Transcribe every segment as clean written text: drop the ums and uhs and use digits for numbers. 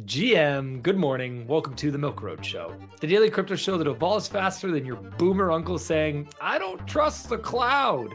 GM, good morning. Welcome to the Milk Road Show, the daily crypto show that evolves faster than your boomer uncle saying, I don't trust the cloud.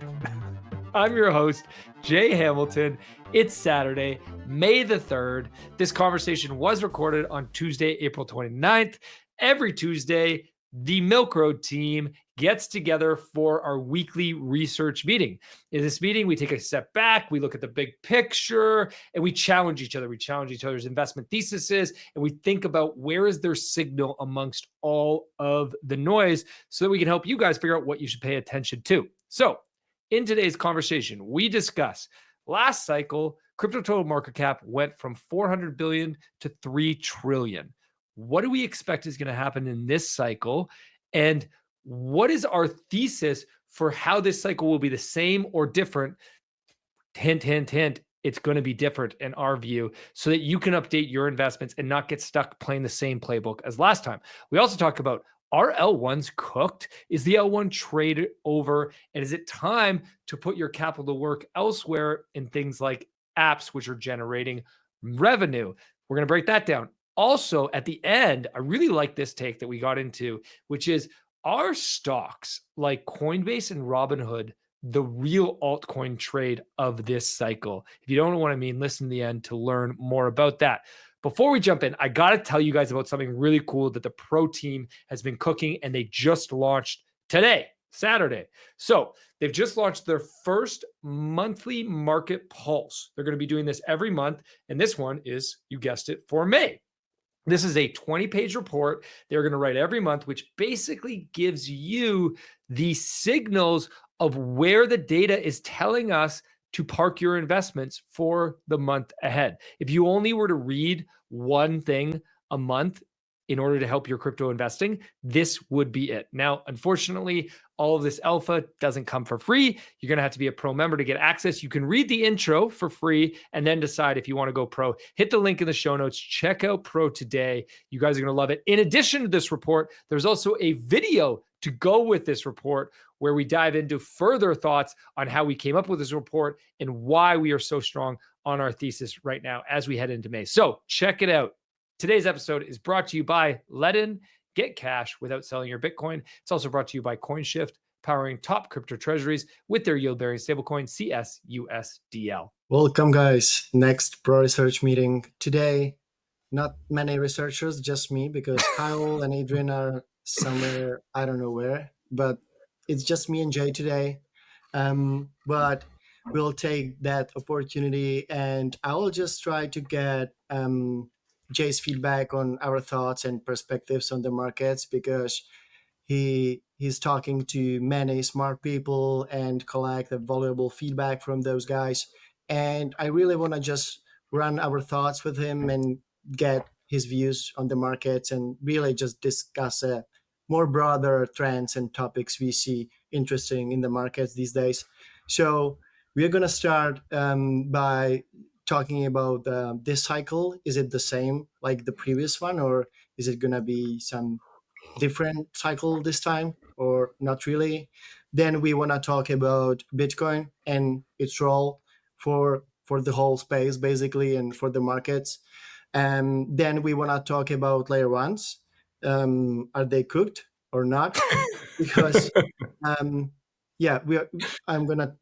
I'm your host, Jay Hamilton. It's Saturday, May the 3rd. This conversation was recorded on Tuesday, April 29th. Every Tuesday, the Milk Road team gets together for our weekly research meeting. In this meeting, we take a step back, we look at the big picture, and we challenge each other. We challenge each other's investment theses, and we think about where is their signal amongst all of the noise so that we can help you guys figure out what you should pay attention to. So in today's conversation, we discuss last cycle, crypto total market cap went from 400 billion to 3 trillion. What do we expect is going to happen in this cycle? And what is our thesis for how this cycle will be the same or different? Hint, hint, hint. It's going to be different in our view so that you can update your investments and not get stuck playing the same playbook as last time. We also talk about, are L1s cooked? Is the L1 trade over? And is it time to put your capital to work elsewhere in things like apps, which are generating revenue? We're going to break that down. Also, at the end, I really like this take that we got into, which is, are stocks like Coinbase and Robinhood the real altcoin trade of this cycle? If you don't know what I mean, listen to the end to learn more about that. Before we jump in, I got to tell you guys about something really cool that the pro team has been cooking, and they just launched today, Saturday. So they've just launched their first monthly market pulse. They're going to be doing this every month, and this one is, you guessed it, for May. This is a 20-page report they're going to write every month, which basically gives you the signals of where the data is telling us to park your investments for the month ahead. If you only were to read one thing a month in order to help your crypto investing, this would be it. Now, unfortunately, all of this alpha doesn't come for free. You're going to have to be a pro member to get access. You can read the intro for free and then decide if you want to go pro. Hit the link in the show notes. Check out pro today. You guys are going to love it. In addition to this report, there's also a video to go with this report where we dive into further thoughts on how we came up with this report and why we are so strong on our thesis right now as we head into May. So check it out. Today's episode is brought to you by Ledn. Get cash without selling your Bitcoin. It's also brought to you by Coinshift, powering top crypto treasuries with their yield-bearing stablecoin CSUSDL. Welcome, guys. Next pro research meeting today. Not many researchers, just me, because Kyle and Adrian are somewhere, I don't know where, but it's just me and Jay today. But we'll take that opportunity, and I will just try to get Jay's feedback on our thoughts and perspectives on the markets, because he's talking to many smart people and collect a valuable feedback from those guys. And I really want to just run our thoughts with him and get his views on the markets and really just discuss more broader trends and topics we see interesting in the markets these days. So we're going to start by talking about this cycle. Is it the same like the previous one, or is it going to be some different cycle this time, or not really? Then we want to talk about Bitcoin and its role for the whole space, basically, and for the markets. And then we want to talk about layer ones. Are they cooked or not? Because I'm going to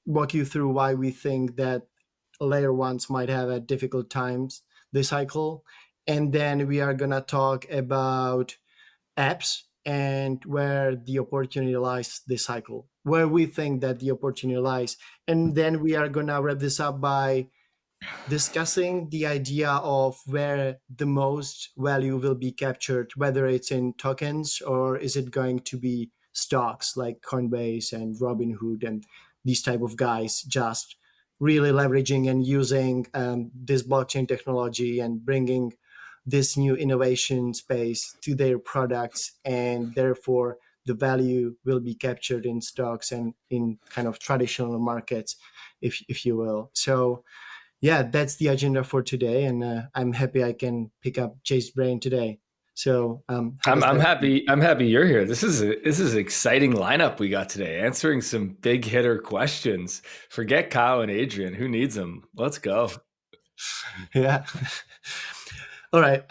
walk you through why we think that layer ones might have a difficult times this cycle. And then we are going to talk about apps and where the opportunity lies this cycle, where we think that the opportunity lies. And then we are going to wrap this up by discussing the idea of where the most value will be captured, whether it's in tokens or is it going to be stocks like Coinbase and Robinhood and these type of guys just really leveraging and using this blockchain technology and bringing this new innovation space to their products, and therefore the value will be captured in stocks and in kind of traditional markets, if you will. So yeah, that's the agenda for today, and I'm happy I can pick up Jay's brain today. So I'm happy. I'm happy you're here. This is an exciting lineup we got today. Answering some big hitter questions. Forget Kyle and Adrian. Who needs them? Let's go. Yeah. All right.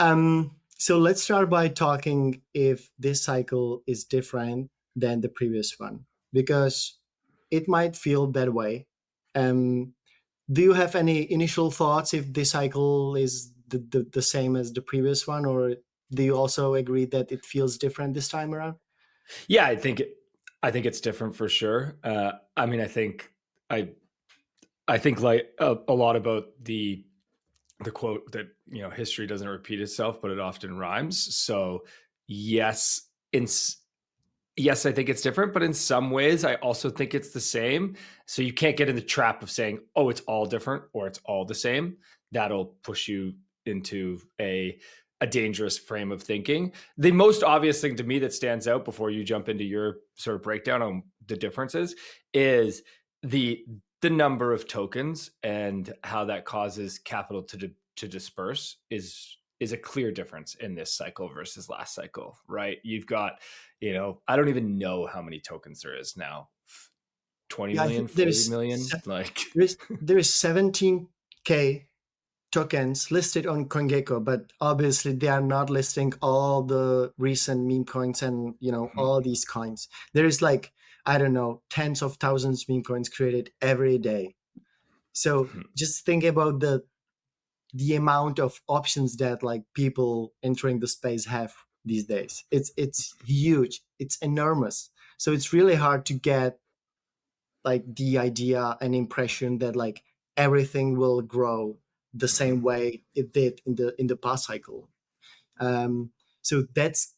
So let's start by talking if this cycle is different than the previous one, because it might feel that way. Um, do you have any initial thoughts if this cycle is the same as the previous one, or do you also agree that it feels different this time around? Yeah, I think it's different for sure. I mean, I I think like a lot about the quote that history doesn't repeat itself, but it often rhymes. So yes, yes, I think it's different, but in some ways, I also think it's the same. So you can't get in the trap of saying, "Oh, it's all different" or "It's all the same." That'll push you into a dangerous frame of thinking. The most obvious thing to me that stands out before you jump into your sort of breakdown on the differences is the the number of tokens and how that causes capital to disperse is a clear difference in this cycle versus last cycle, right? You've got, I don't even know how many tokens there is now. 20 Yeah, I million, think there 40 is million, like there is 17K tokens listed on CoinGecko, but obviously they are not listing all the recent meme coins and all these coins. There is like, I don't know, tens of thousands meme coins created every day. So just think about the amount of options that like people entering the space have these days. It's huge. It's enormous. So it's really hard to get like the idea and impression that like everything will grow the same way it did in the past cycle. So that's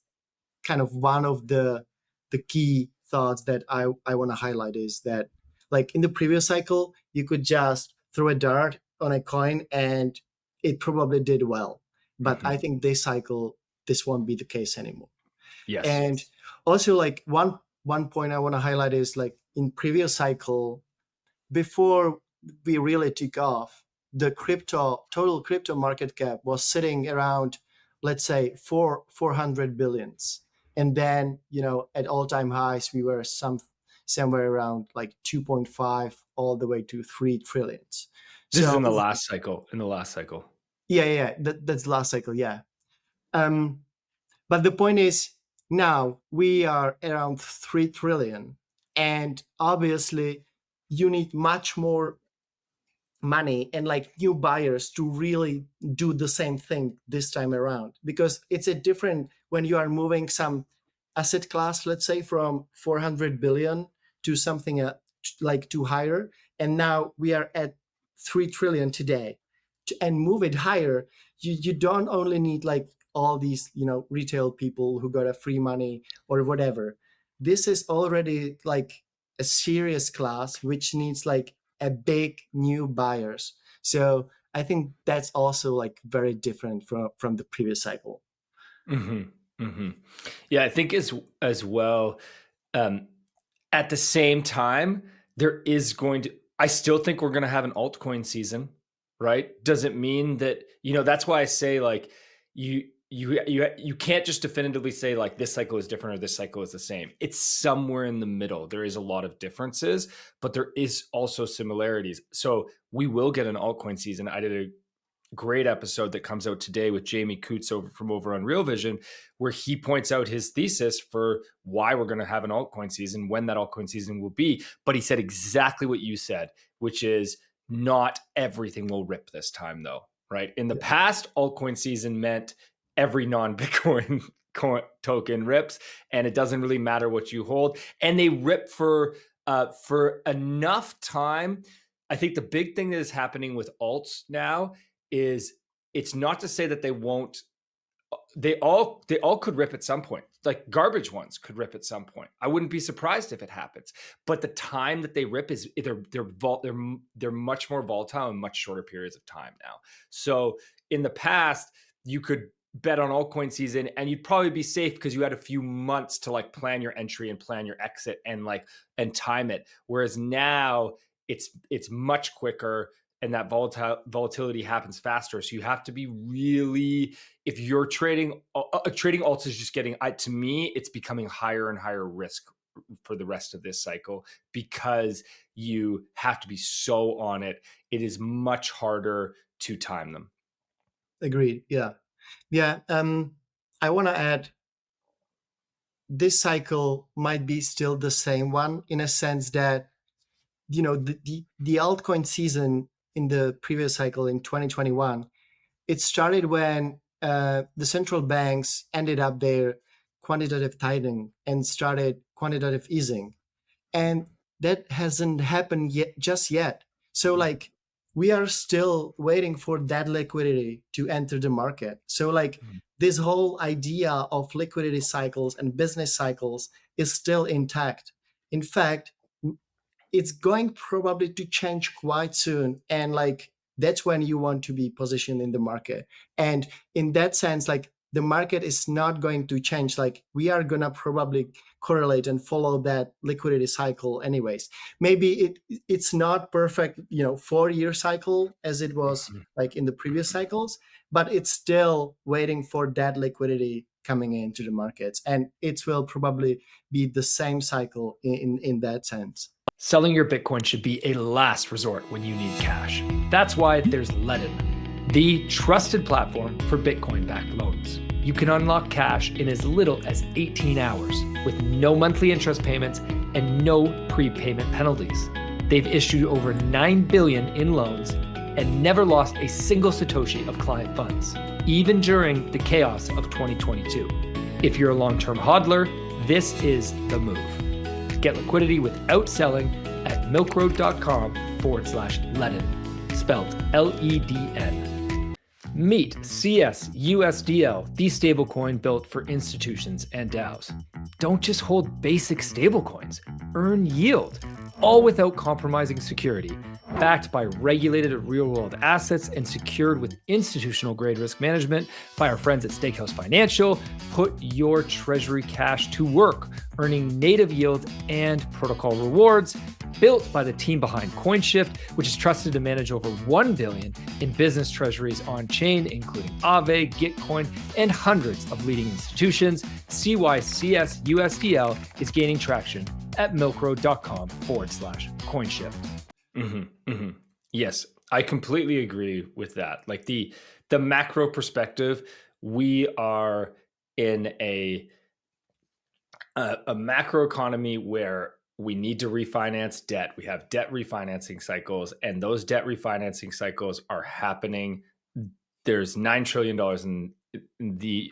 kind of one of the key thoughts that I want to highlight is that like in the previous cycle you could just throw a dart on a coin and it probably did well, but I think this cycle this won't be the case anymore. yes. And also like one point I want to highlight is like in previous cycle before we really took off, the crypto total crypto market cap was sitting around, let's say, 400 billions, and then at all time highs we were somewhere around like 2.5 all the way to 3 trillions. This is So in the last cycle. yeah, that's last cycle, yeah. Um, but the point is, now we are around 3 trillion, and obviously you need much more money and like new buyers to really do the same thing this time around, because it's a different when you are moving some asset class, let's say from 400 billion to something like to higher, and now we are at 3 trillion today. And move it higher, you don't only need like all these retail people who got a free money or whatever. This is already like a serious class which needs like a big new buyers. So I think that's also like very different from the previous cycle. hmm hmm Yeah, I think as well. Um, at the same time, there is going to. I still think we're going to have an altcoin season, right? Doesn't mean that That's why I say like you can't just definitively say like this cycle is different or this cycle is the same. It's somewhere in the middle. There is a lot of differences, but there is also similarities. So we will get an altcoin season. I did a great episode that comes out today with Jamie Coots over on Real Vision, where he points out his thesis for why we're going to have an altcoin season, when that altcoin season will be. But he said exactly what you said, which is not everything will rip this time, though, right? In the Yeah. past, altcoin season meant every non-Bitcoin token rips, and it doesn't really matter what you hold. And they rip for enough time. I think the big thing that is happening with alts now is it's not to say that they won't. They all could rip at some point. Like garbage ones could rip at some point. I wouldn't be surprised if it happens. But the time that they rip is they're much more volatile in much shorter periods of time now. So in the past, you could bet on altcoin season and you'd probably be safe because you had a few months to like plan your entry and plan your exit and time it. Whereas now it's much quicker and that volatility happens faster. So you have to be really, if you're trading alts is just getting, to me, it's becoming higher and higher risk for the rest of this cycle because you have to be so on it. It is much harder to time them. Agreed. Yeah. Yeah. I want to add, this cycle might be still the same one, in a sense that, the altcoin season in the previous cycle in 2021, it started when the central banks ended up their quantitative tightening and started quantitative easing, and that hasn't happened yet, just yet. So like, we are still waiting for that liquidity to enter the market. So like, this whole idea of liquidity cycles and business cycles is still intact. In fact, it's going probably to change quite soon, and like, that's when you want to be positioned in the market. And in that sense, like, the market is not going to change. Like, we are gonna probably correlate and follow that liquidity cycle anyways. Maybe it's not perfect, 4-year cycle as it was like in the previous cycles, but it's still waiting for that liquidity coming into the markets, and it will probably be the same cycle in that sense. Selling your Bitcoin should be a last resort when you need cash. That's why there's Ledn, the trusted platform for Bitcoin-backed loans. You can unlock cash in as little as 18 hours with no monthly interest payments and no prepayment penalties. They've issued over $9 billion in loans and never lost a single Satoshi of client funds, even during the chaos of 2022. If you're a long-term hodler, this is the move. Get liquidity without selling at milkroad.com/Ledn, spelled Ledn. Meet CSUSDL, the stablecoin built for institutions and DAOs. Don't just hold basic stablecoins, earn yield, all without compromising security, backed by regulated real-world assets and secured with institutional-grade risk management by our friends at Stakehouse Financial. Put your treasury cash to work, earning native yield and protocol rewards, built by the team behind Coinshift, which is trusted to manage over $1 billion in business treasuries on-chain, including Aave, Gitcoin, and hundreds of leading institutions. CYCSUSDL is gaining traction at milkroad.com/Coinshift. Yes, I completely agree with that. Like the macro perspective, we are in a macro economy where we need to refinance debt. We have debt refinancing cycles, and those debt refinancing cycles are happening. There's $9 trillion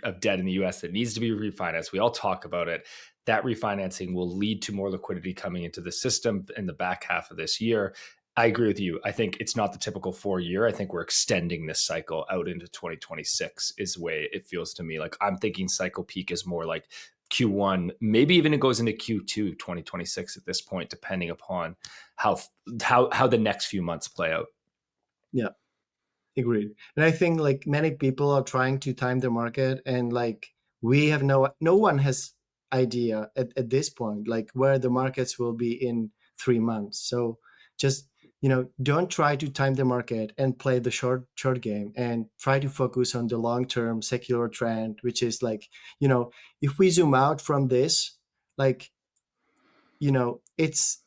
of debt in the US that needs to be refinanced. We all talk about it. That refinancing will lead to more liquidity coming into the system in the back half of this year. I agree with you. I think it's not the typical 4-year. I think we're extending this cycle out into 2026 is the way it feels to me. Like, I'm thinking cycle peak is more like Q1, maybe even it goes into Q2 2026 at this point, depending upon how the next few months play out. Yeah, agreed. And I think like many people are trying to time the market, and like we have no one has idea at this point like where the markets will be in 3 months. So just don't try to time the market and play the short game, and try to focus on the long-term secular trend, which is like, if we zoom out from this, like, it's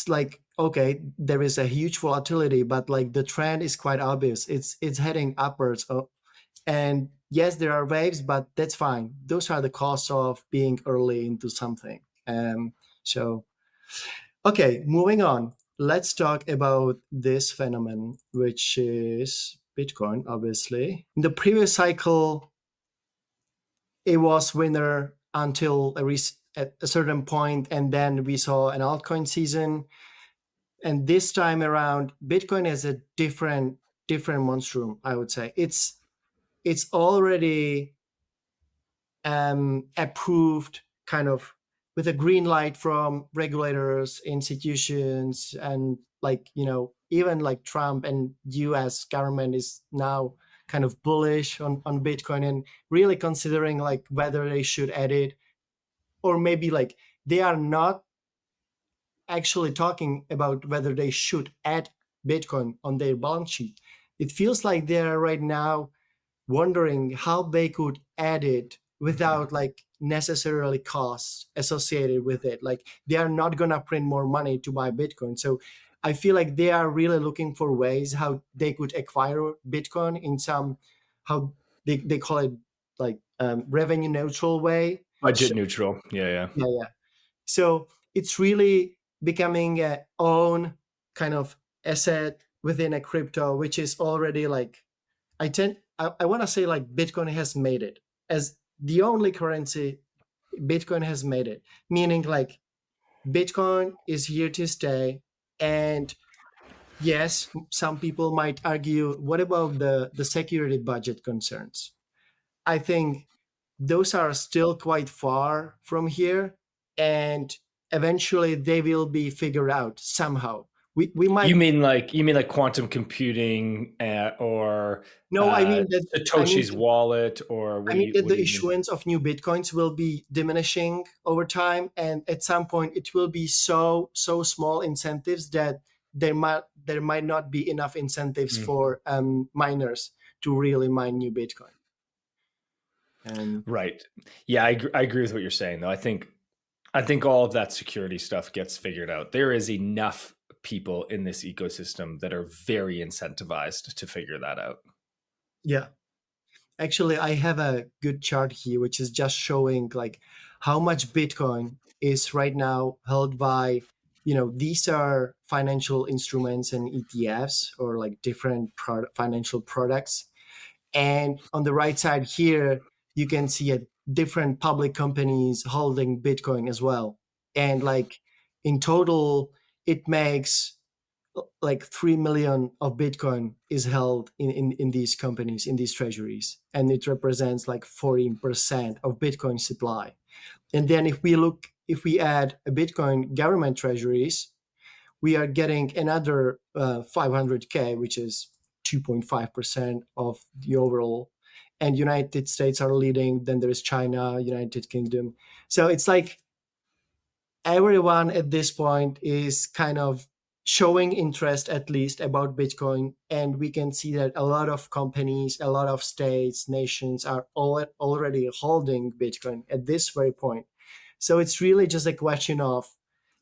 like, okay, there is a huge volatility, but like the trend is quite obvious. It's heading upwards. And yes, there are waves, but that's fine. Those are the costs of being early into something. So, okay, moving on. Let's talk about this phenomenon, which is Bitcoin, obviously. In the previous cycle, it was winner until at a certain point, and then we saw an altcoin season. And this time around, Bitcoin is a different monstrum, I would say. It's already approved, kind of with a green light from regulators, institutions, and like, even like Trump and US government is now kind of bullish on Bitcoin and really considering like whether they should add it, or maybe like they are not actually talking about whether they should add Bitcoin on their balance sheet. It feels like they are right now wondering how they could add it without like necessarily costs associated with it. Like, they are not gonna print more money to buy Bitcoin. So I feel like they are really looking for ways how they could acquire Bitcoin in some, how they call it like revenue neutral way. Budget neutral. Yeah. Yeah. So it's really becoming a own kind of asset within a crypto, which is already like I want to say like Bitcoin has made it as the only currency. Bitcoin has made it, meaning like Bitcoin is here to stay. And yes, some people might argue, what about the security budget concerns? I think those are still quite far from here, and eventually they will be figured out somehow. We You might mean like quantum computing or no, Satoshi's wallet, or I mean that what the do you mean? issuance of new bitcoins will be diminishing over time, and at some point it will be so small incentives that there might not be enough incentives Mm. for miners to really mine new bitcoin. And Right. Yeah, I agree with what you're saying, though. I think all of that security stuff gets figured out. There is enough people in this ecosystem that are very incentivized to figure that out. yeah, actually I have a good chart here which is just showing like how much bitcoin is right now held by, these are financial instruments and ETFs or like different financial products. And on the right side here, you can see a different public companies holding Bitcoin as well. And like in total, it makes like 3 million of Bitcoin is held in these companies, in these treasuries. And it represents like 14% of Bitcoin supply. And then if we add a Bitcoin government treasuries, we are getting another 500K, which is 2.5% of the overall. And United States are leading. Then there is China, United Kingdom. So it's like everyone at this point is kind of showing interest at least about Bitcoin. And we can see that a lot of companies, a lot of states, nations are already holding Bitcoin at this very point. So it's really just a question of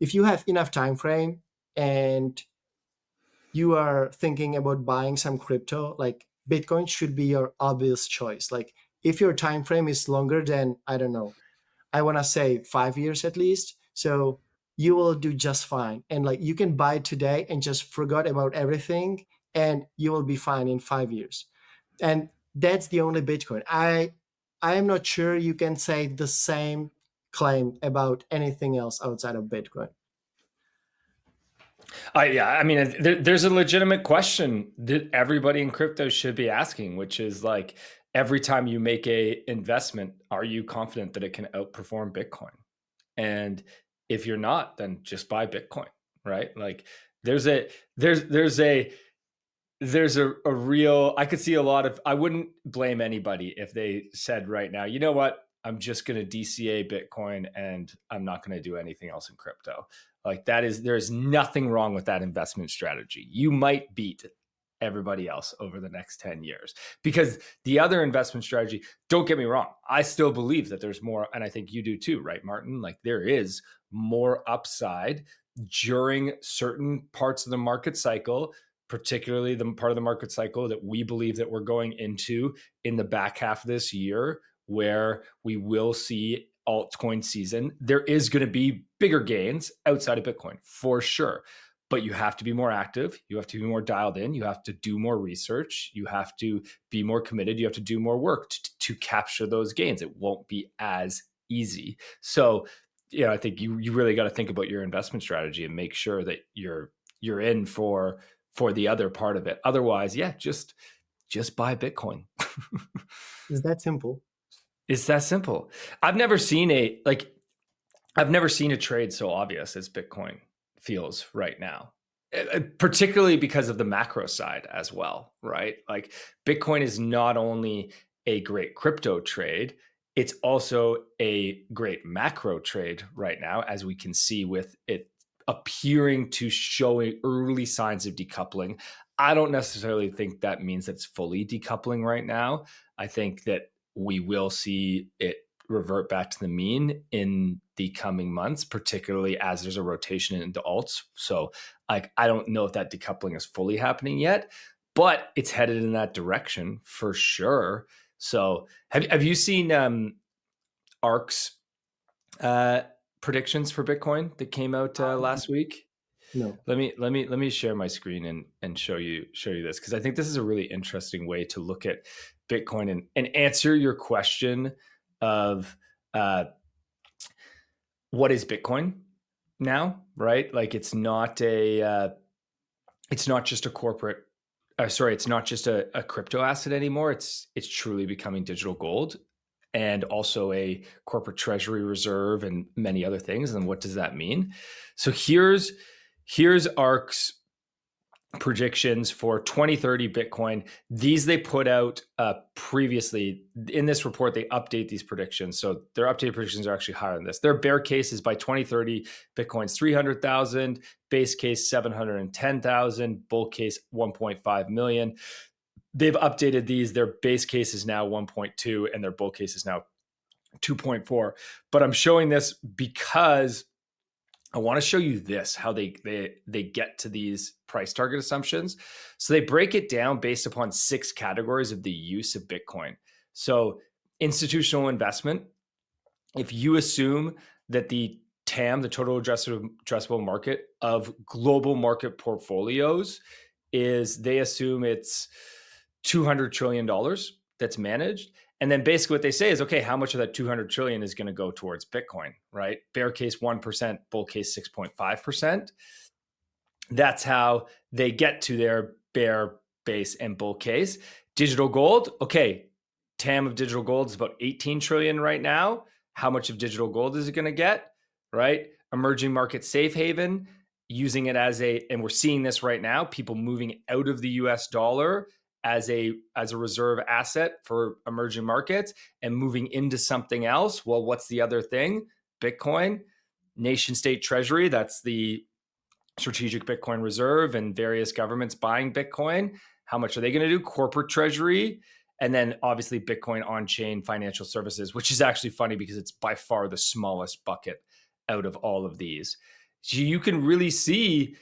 if you have enough time frame and you are thinking about buying some crypto, like Bitcoin should be your obvious choice. Like if your time frame is longer than, I don't know, I want to say 5 years at least, so you will do just fine. And like you can buy today and just forget about everything and you will be fine in 5 years. And that's the only Bitcoin. I am not sure you can say the same claim about anything else outside of Bitcoin. I mean, there's a legitimate question that everybody in crypto should be asking, which is like, every time you make a investment, are you confident that it can outperform Bitcoin? And if you're not, then just buy Bitcoin, right? Like, there's a real, I could see a lot of, I wouldn't blame anybody if they said right now, you know what, I'm just going to DCA Bitcoin and I'm not going to do anything else in crypto. Like there's nothing wrong with that investment strategy. You might beat everybody else over the next 10 years because the other investment strategy, don't get me wrong, I still believe that there's more. And I think you do too, right, Martin? Like there is more upside during certain parts of the market cycle, particularly the part of the market cycle that we believe that we're going into in the back half of this year, where we will see altcoin season. There is going to be bigger gains outside of Bitcoin for sure, but you have to be more active. You have to be more dialed in. You have to do more research. You have to be more committed. You have to do more work to capture those gains. It won't be as easy. So, I think you really got to think about your investment strategy and make sure that you're in for the other part of it. Otherwise, just buy Bitcoin. Is that simple? It's that simple. I've never seen a trade so obvious as Bitcoin feels right now, particularly because of the macro side as well, right? Like Bitcoin is not only a great crypto trade, it's also a great macro trade right now, as we can see with it appearing to showing early signs of decoupling. I don't necessarily think that means it's fully decoupling right now. I think that we will see it revert back to the mean in the coming months, particularly as there's a rotation into alts. So like, I don't know if that decoupling is fully happening yet, but it's headed in that direction for sure. So have you seen ARK's predictions for Bitcoin that came out last week? No. Let me share my screen and show you this, because I think this is a really interesting way to look at Bitcoin and answer your question of what is Bitcoin now, right? Like it's not just a corporate it's not just a crypto asset anymore. It's truly becoming digital gold, and also a corporate treasury reserve and many other things. And what does that mean? So here's ARK's predictions for 2030 Bitcoin. These they put out previously. In this report, they update these predictions. So their updated predictions are actually higher than this. Their bear case is by 2030, Bitcoin's 300,000, base case 710,000, bull case 1.5 million. They've updated these. Their base case is now 1.2 and their bull case is now 2.4. But I'm showing this because I want to show you this, how they get to these price target assumptions. So they break it down based upon 6 categories of the use of Bitcoin. So institutional investment, if you assume that the TAM, the total addressable market of global market portfolios, they assume it's $200 trillion that's managed. And then basically what they say is, okay, how much of that 200 trillion is going to go towards Bitcoin, right? Bear case 1%, bull case 6.5%. That's how they get to their bear, base, and bull case. Digital gold, okay, TAM of digital gold is about 18 trillion right now. How much of digital gold is it going to get, right? Emerging market safe haven, using it and we're seeing this right now, people moving out of the US dollar as a reserve asset for emerging markets and moving into something else. Well, what's the other thing? Bitcoin, nation state treasury, that's the strategic Bitcoin reserve, and various governments buying Bitcoin. How much are they going to do? Corporate treasury. And then obviously Bitcoin on-chain financial services, which is actually funny because it's by far the smallest bucket out of all of these. So you can really see,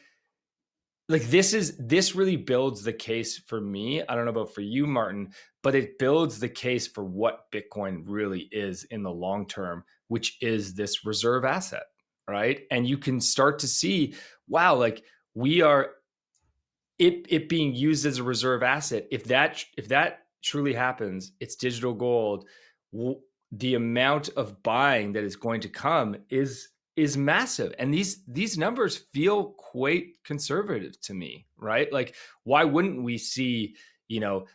like, this really builds the case for me. I don't know about for you, Martin, but it builds the case for what Bitcoin really is in the long term, which is this reserve asset, right? And you can start to see, wow, like we are it being used as a reserve asset. If that truly happens, it's digital gold. The amount of buying that is going to come is massive, and these numbers feel quite conservative to me, right? Like, why wouldn't we see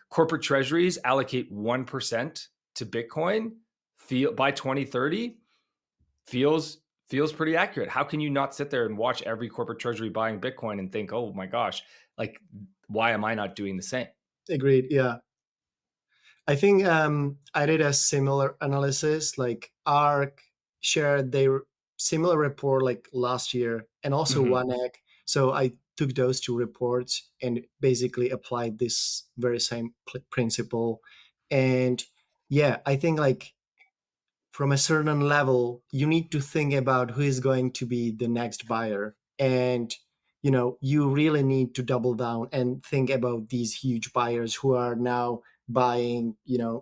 corporate treasuries allocate 1% to Bitcoin by 2030? Feels pretty accurate. How can you not sit there and watch every corporate treasury buying Bitcoin and think, oh my gosh, like, why am I not doing the same? Agreed. Yeah. I think I did a similar analysis. Like ARK shared their similar report like last year, and also Mhm. One Egg. So I took those 2 reports and basically applied this very same principle. And yeah, I think like from a certain level, you need to think about who is going to be the next buyer. And you really need to double down and think about these huge buyers who are now buying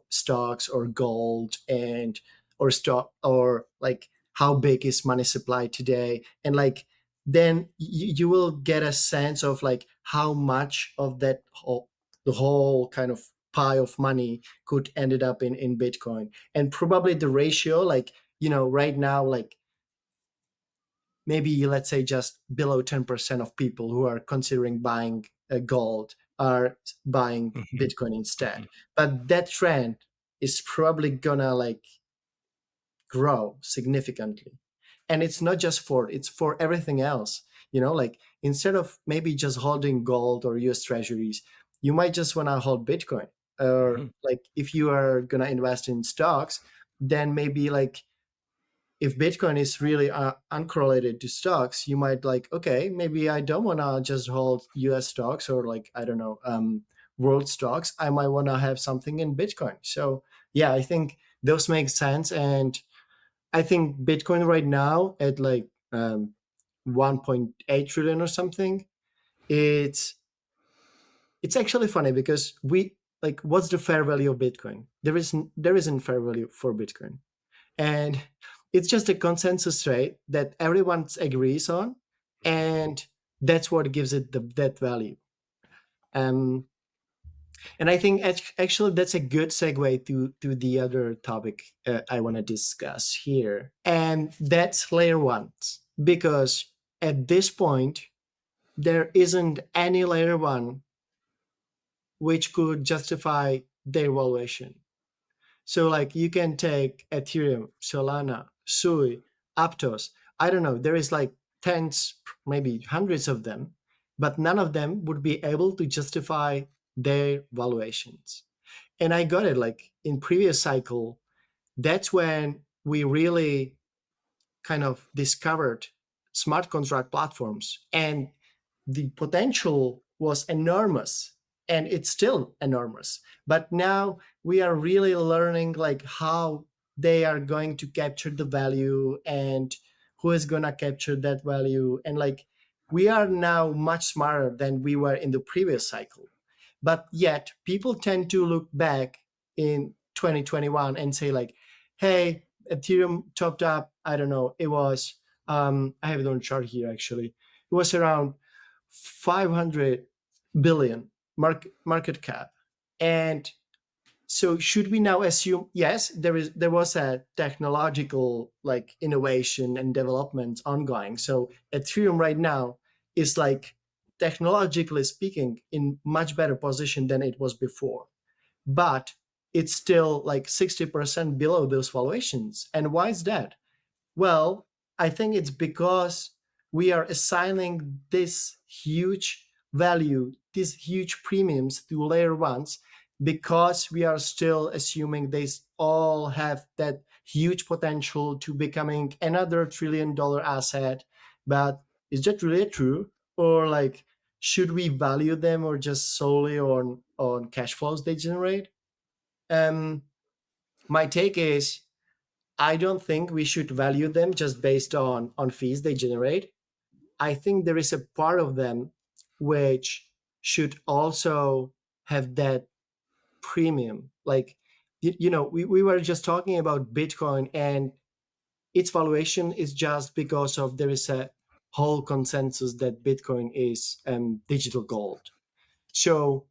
stocks or gold, and or stock, or like how big is money supply today. And like then you will get a sense of like how much of the whole kind of pie of money could ended up in Bitcoin. And probably the ratio, like right now, like maybe let's say just below 10% of people who are considering buying gold are buying Mhm. Bitcoin instead. Mhm. But that trend is probably gonna like grow significantly. And it's not just it's for everything else. Like instead of maybe just holding gold or US treasuries, you might just want to hold Bitcoin. Or Mhm. like if you are going to invest in stocks, then maybe like if Bitcoin is really uncorrelated to stocks, you might like, okay, maybe I don't want to just hold US stocks, or like, I don't know, world stocks. I might want to have something in Bitcoin. So yeah, I think those make sense. And I think Bitcoin right now at like 1.8 trillion or something, it's actually funny because like what's the fair value of Bitcoin? There isn't fair value for Bitcoin, and it's just a consensus rate that everyone agrees on, and that's what gives it that value. Um, and I think actually that's a good segue to the other topic I want to discuss here, and that's layer ones, because at this point there isn't any layer one which could justify their valuation. So like you can take Ethereum, Solana, Sui, Aptos. I don't know. There is like tens, maybe hundreds of them, but none of them would be able to justify their valuations. And I got it like in previous cycle. That's when we really kind of discovered smart contract platforms, and the potential was enormous, and it's still enormous, but now we are really learning like how they are going to capture the value and who is going to capture that value, and like we are now much smarter than we were in the previous cycle. But yet people tend to look back in 2021 and say like, hey, Ethereum topped up, I don't know, it was I have it on chart here actually, it was around 500 billion market cap. And so should we now assume, yes, there was a technological like innovation and development ongoing, so Ethereum right now is like technologically speaking in much better position than it was before, but it's still like 60% below those valuations. And why is that? Well, I think it's because we are assigning this huge value, these huge premiums to layer ones, because we are still assuming they all have that huge potential to becoming another $1 trillion asset. But is that really true? Or like, should we value them or just solely on cash flows they generate? Um, my take is I don't think we should value them just based on fees they generate. I think there is a part of them which should also have that premium. Like, we were just talking about Bitcoin, and its valuation is just because of there is a whole consensus that Bitcoin is digital gold. So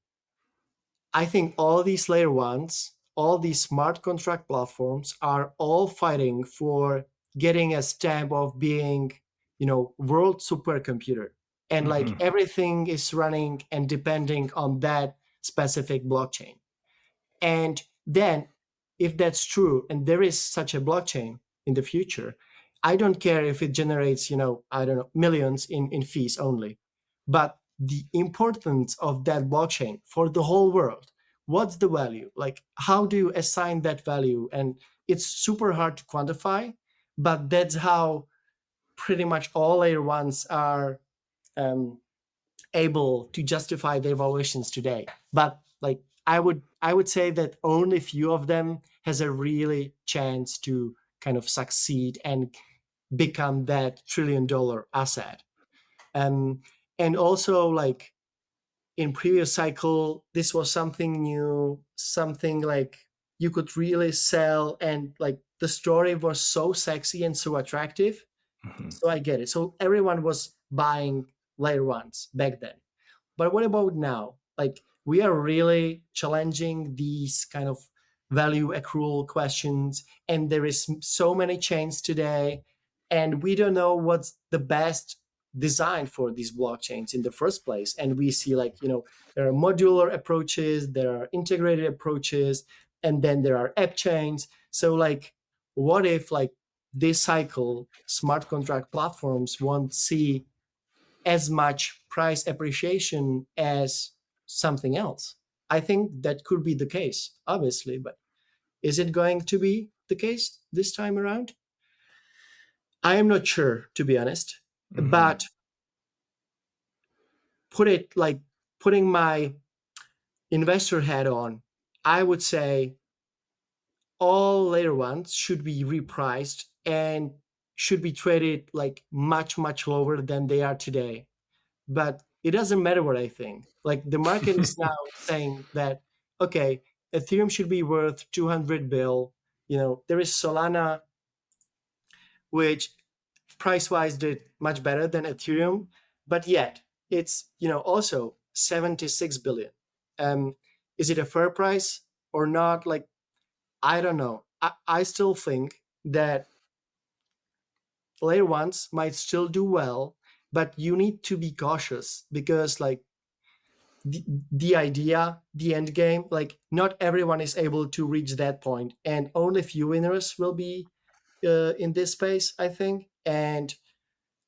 I think all these layer ones, all these smart contract platforms are all fighting for getting a stamp of being, world supercomputer. And like Mhm. everything is running and depending on that specific blockchain. And then, if that's true, and there is such a blockchain in the future, I don't care if it generates, I don't know, millions in fees only. But the importance of that blockchain for the whole world, what's the value? Like, how do you assign that value? And it's super hard to quantify, but that's how pretty much all layer ones are um, able to justify their valuations today. But like I would say that only few of them has a really chance to kind of succeed and become that $1 trillion asset. um, and also like in previous cycle this was something new, something like you could really sell, and like the story was so sexy and so attractive. Mhm. So I get it, so everyone was buying layer ones back then. But what about now? Like we are really challenging these kind of value accrual questions, and there is so many chains today, and we don't know what's the best design for these blockchains in the first place. And we see like there are modular approaches, there are integrated approaches, and then there are app chains. So like, what if like this cycle smart contract platforms won't see as much price appreciation as something else? I think that could be the case, obviously, but is it going to be the case this time around? I am not sure, to be honest. Mhm. But put it like putting my investor hat on, I would say all later ones should be repriced and should be traded like much, much lower than they are today. But it doesn't matter what I think. Like the market is now saying that okay, Ethereum should be worth 200 bill. There is Solana, which price wise did much better than Ethereum, but yet it's also 76 billion. Is it a fair price or not? Like, I don't know. I still think that layer ones might still do well, but you need to be cautious because like the idea, the end game, like not everyone is able to reach that point, and only few winners will be in this space, I think. And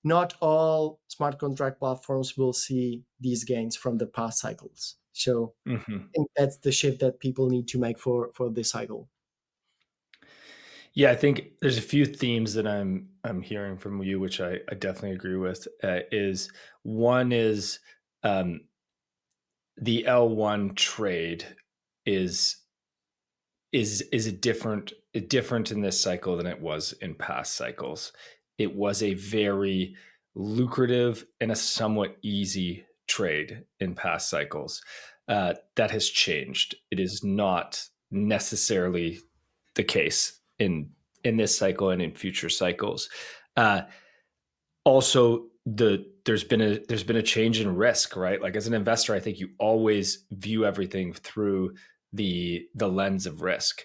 not all smart contract platforms will see these gains from the past cycles. So I think that's the shift that people need to make for this cycle. Yeah, I think there's a few themes that I'm hearing from you, which I definitely agree with. Is one is the L1 trade is a different in this cycle than it was in past cycles. It was a very lucrative and a somewhat easy trade in past cycles. That has changed. It is not necessarily the case in this cycle and in future cycles. Also, there's been a change in risk, right? Like as an investor, I think you always view everything through the lens of risk,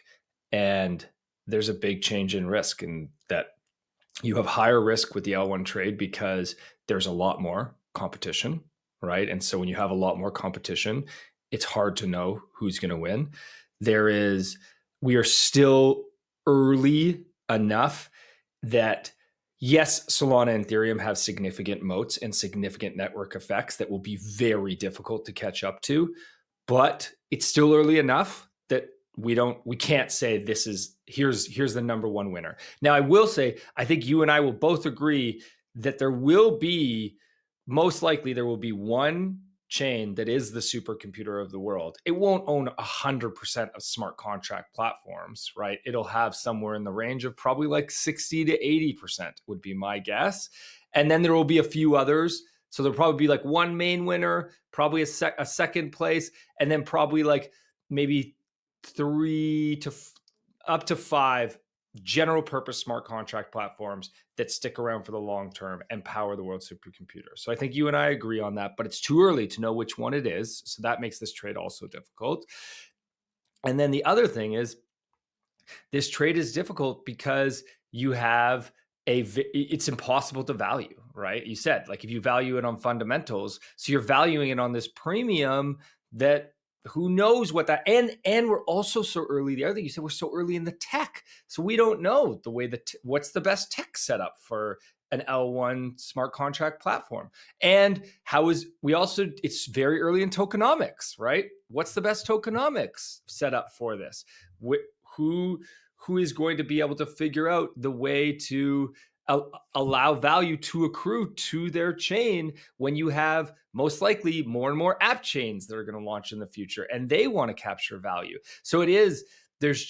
and there's a big change in risk, and that you have higher risk with the L1 trade because there's a lot more competition, right? And so when you have a lot more competition, it's hard to know who's going to win. We are still early enough that yes, Solana and Ethereum have significant moats and significant network effects that will be very difficult to catch up to, but it's still early enough that we can't say here's the number one winner. Now, I will say, I think you and I will both agree that most likely there will be one chain that is the supercomputer of the world. It won't own 100% of smart contract platforms, right? It'll have somewhere in the range of probably like 60 to 80% would be my guess. And then there will be a few others. So there'll probably be like one main winner, probably a second place, and then probably like maybe up to 5 general purpose smart contract platforms that stick around for the long term and power the world's supercomputer. So I think you and I agree on that, but it's too early to know which one it is. So that makes this trade also difficult. And then the other thing is, this trade is difficult because you have it's impossible to value, right? You said, like, if you value it on fundamentals, so you're valuing it on this premium that who knows what that, and we're also so early. The other thing you said, we're so early in the tech, so we don't know the way what's the best tech setup for an L1 smart contract platform, and it's very early in tokenomics, right? What's the best tokenomics setup for this? Who is going to be able to figure out the way to allow value to accrue to their chain when you have most likely more and more app chains that are going to launch in the future and they want to capture value. So there's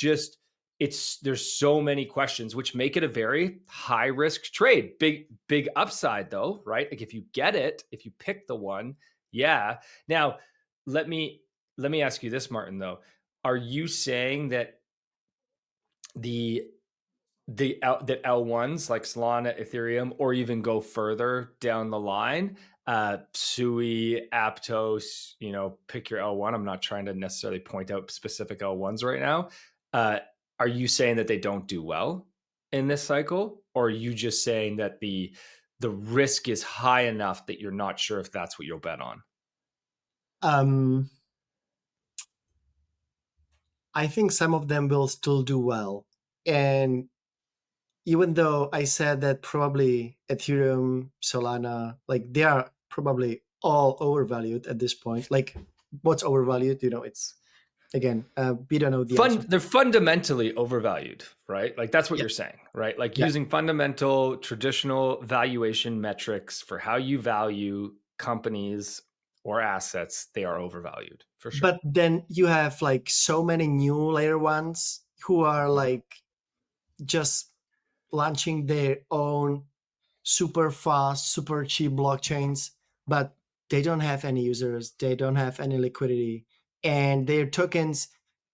so many questions, which make it a very high risk trade. Big upside though, right? Like if you pick the one, yeah. Now, let me ask you this, Martin, though. Are you saying that that L1s like Solana, Ethereum, or even go further down the line, Sui, Aptos, pick your L1. I'm not trying to necessarily point out specific L1s right now. Are you saying that they don't do well in this cycle? Or are you just saying that the risk is high enough that you're not sure if that's what you'll bet on? I think some of them will still do well. And even though I said that probably Ethereum, Solana, like they are probably all overvalued at this point. Like what's overvalued? It's again, we don't know the answer. They're fundamentally overvalued, right? Like that's what you're saying, right? Like using fundamental traditional valuation metrics for how you value companies or assets, they are overvalued for sure. But then you have like so many new layer ones who are like just launching their own super fast, super cheap blockchains, but they don't have any users, they don't have any liquidity, and their tokens,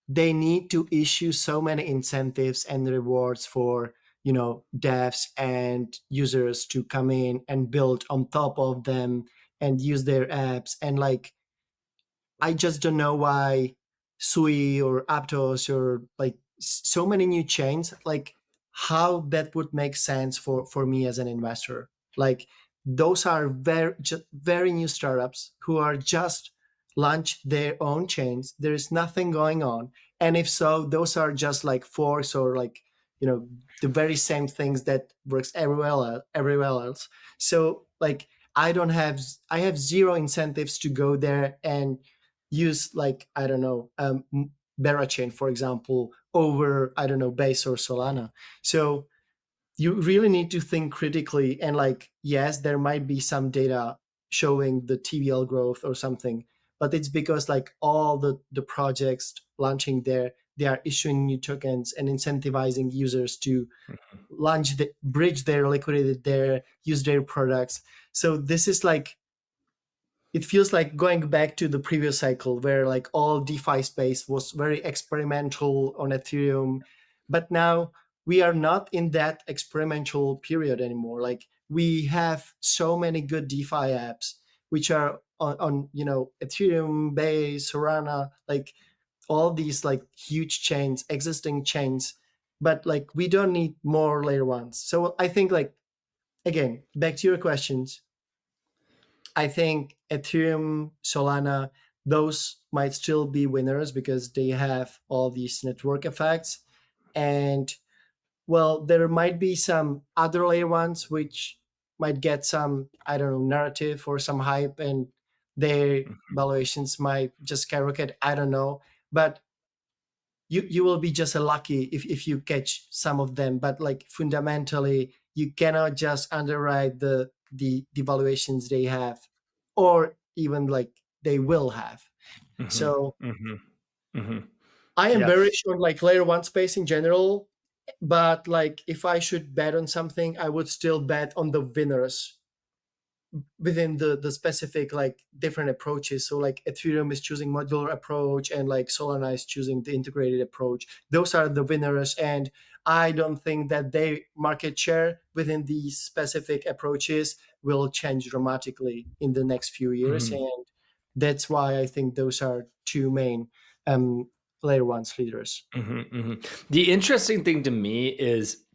they need to issue so many incentives and rewards for devs and users to come in and build on top of them and use their apps. And like, I just don't know why Sui or Aptos or like so many new chains, like how that would make sense for me as an investor. Like, those are very new startups who are just launched their own chains. There is nothing going on, and if so, those are just like forks or like the very same things that works everywhere else. So like, I have zero incentives to go there and use, like, I don't know, Berachain, for example, over, I don't know, Base or Solana. So you really need to think critically. And like, yes, there might be some data showing the TVL growth or something, but it's because like all the projects launching there, they are issuing new tokens and incentivizing users to bridge their liquidity there, use their products. So this is like, it feels like going back to the previous cycle where like all DeFi space was very experimental on Ethereum. But now we are not in that experimental period anymore. Like, we have so many good DeFi apps which are on Ethereum, Base, Solana, like all these like huge chains, existing chains. But like, we don't need more layer ones. So I think, like, again, back to your questions, I think Ethereum, Solana, those might still be winners because they have all these network effects. And well, there might be some other layer ones which might get some, I don't know, narrative or some hype, and their valuations might just skyrocket. I don't know. But you will be just a lucky if you catch some of them. But like, fundamentally, you cannot just underwrite the valuations they have, or even like they will have. So I am Yeah. bearish on like layer one space in general, but like, if I should bet on something, I would still bet on the winners within the specific like different approaches. So like, Ethereum is choosing modular approach, and like Solana is choosing the integrated approach. Those are the winners, and I don't think that their market share within these specific approaches will change dramatically in the next few years. Mhm. And that's why I think those are two main um, layer ones leaders. The interesting thing to me is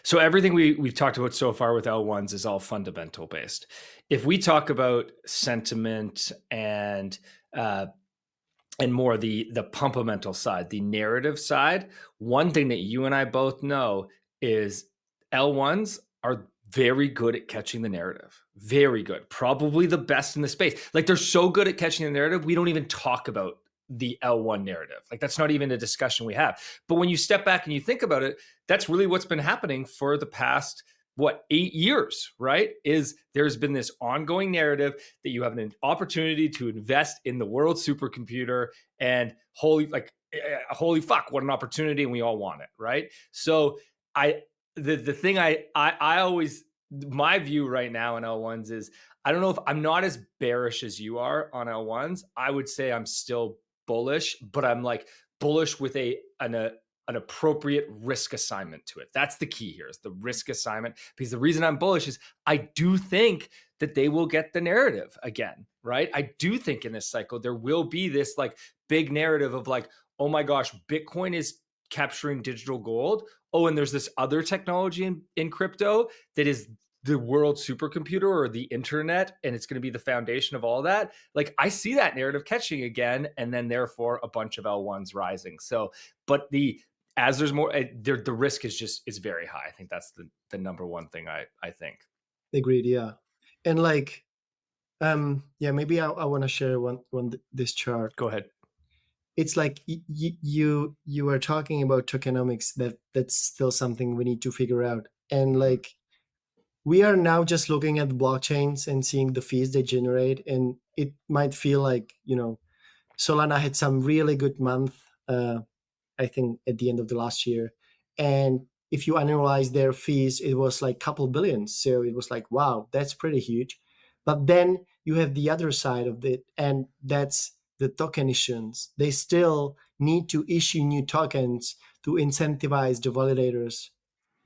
so everything we've talked about so far with L1s is all fundamental based. If we talk about sentiment and more the pumpamental side, the narrative side, one thing that you and I both know is L1s are very good at catching the narrative. Very good. Probably the best in the space. Like, they're so good at catching the narrative, we don't even talk about the L1 narrative. Like, that's not even a discussion we have. But when you step back and you think about it, that's really what's been happening for the past 8 years, right? Is there's been this ongoing narrative that you have an opportunity to invest in the world supercomputer, and holy fuck, what an opportunity, and we all want it, right? So the thing I always, my view right now in L1s is, I don't know if I'm not as bearish as you are on L1s. I would say I'm still bullish, but I'm like bullish with an appropriate risk assignment to it. That's the key here, is the risk assignment. Because the reason I'm bullish is I do think that they will get the narrative again, right? I do think in this cycle there will be this like big narrative of like, oh my gosh, Bitcoin is capturing digital gold. Oh, and there's this other technology in crypto that is the world supercomputer or the internet, and it's going to be the foundation of all that. Like, I see that narrative catching again, and then therefore a bunch of L1s rising. So, but as there's more, the risk is very high. I think that's the number one thing I think. Agreed. Yeah. And like, yeah, maybe I want to share this chart. Go ahead. It's like, you were talking about tokenomics, that's still something we need to figure out. And like, we are now just looking at the blockchains and seeing the fees they generate, and it might feel like Solana had some really good month, I think at the end of the last year. And if you analyze their fees, it was like couple billions. So it was like, wow, that's pretty huge. But then you have the other side of it, and that's the token issuance. They still need to issue new tokens to incentivize the validators,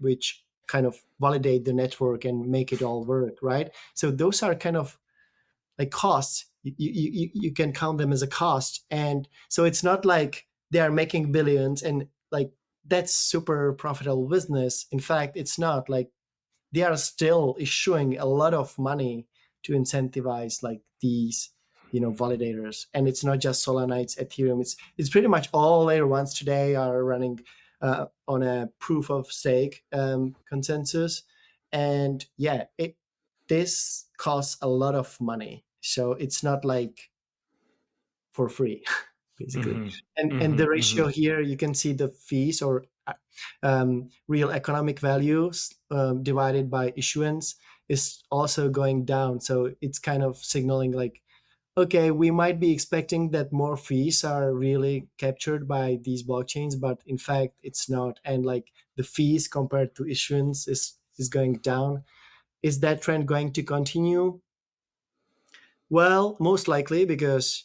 which kind of validate the network and make it all work, right? So those are kind of like costs. You can count them as a cost. And so it's not like they are making billions and like that's super profitable business. In fact, it's not. Like they are still issuing a lot of money to incentivize like these validators. And it's not just Solana, it's Ethereum. It's pretty much all layer ones today are running on a proof of stake consensus. And yeah, this costs a lot of money, so it's not like for free basically. And the ratio here, you can see the fees or real economic values divided by issuance is also going down. So it's kind of signaling like, okay, we might be expecting that more fees are really captured by these blockchains, but in fact it's not. And like the fees compared to issuance is going down. Is that trend going to continue? Well, most likely, because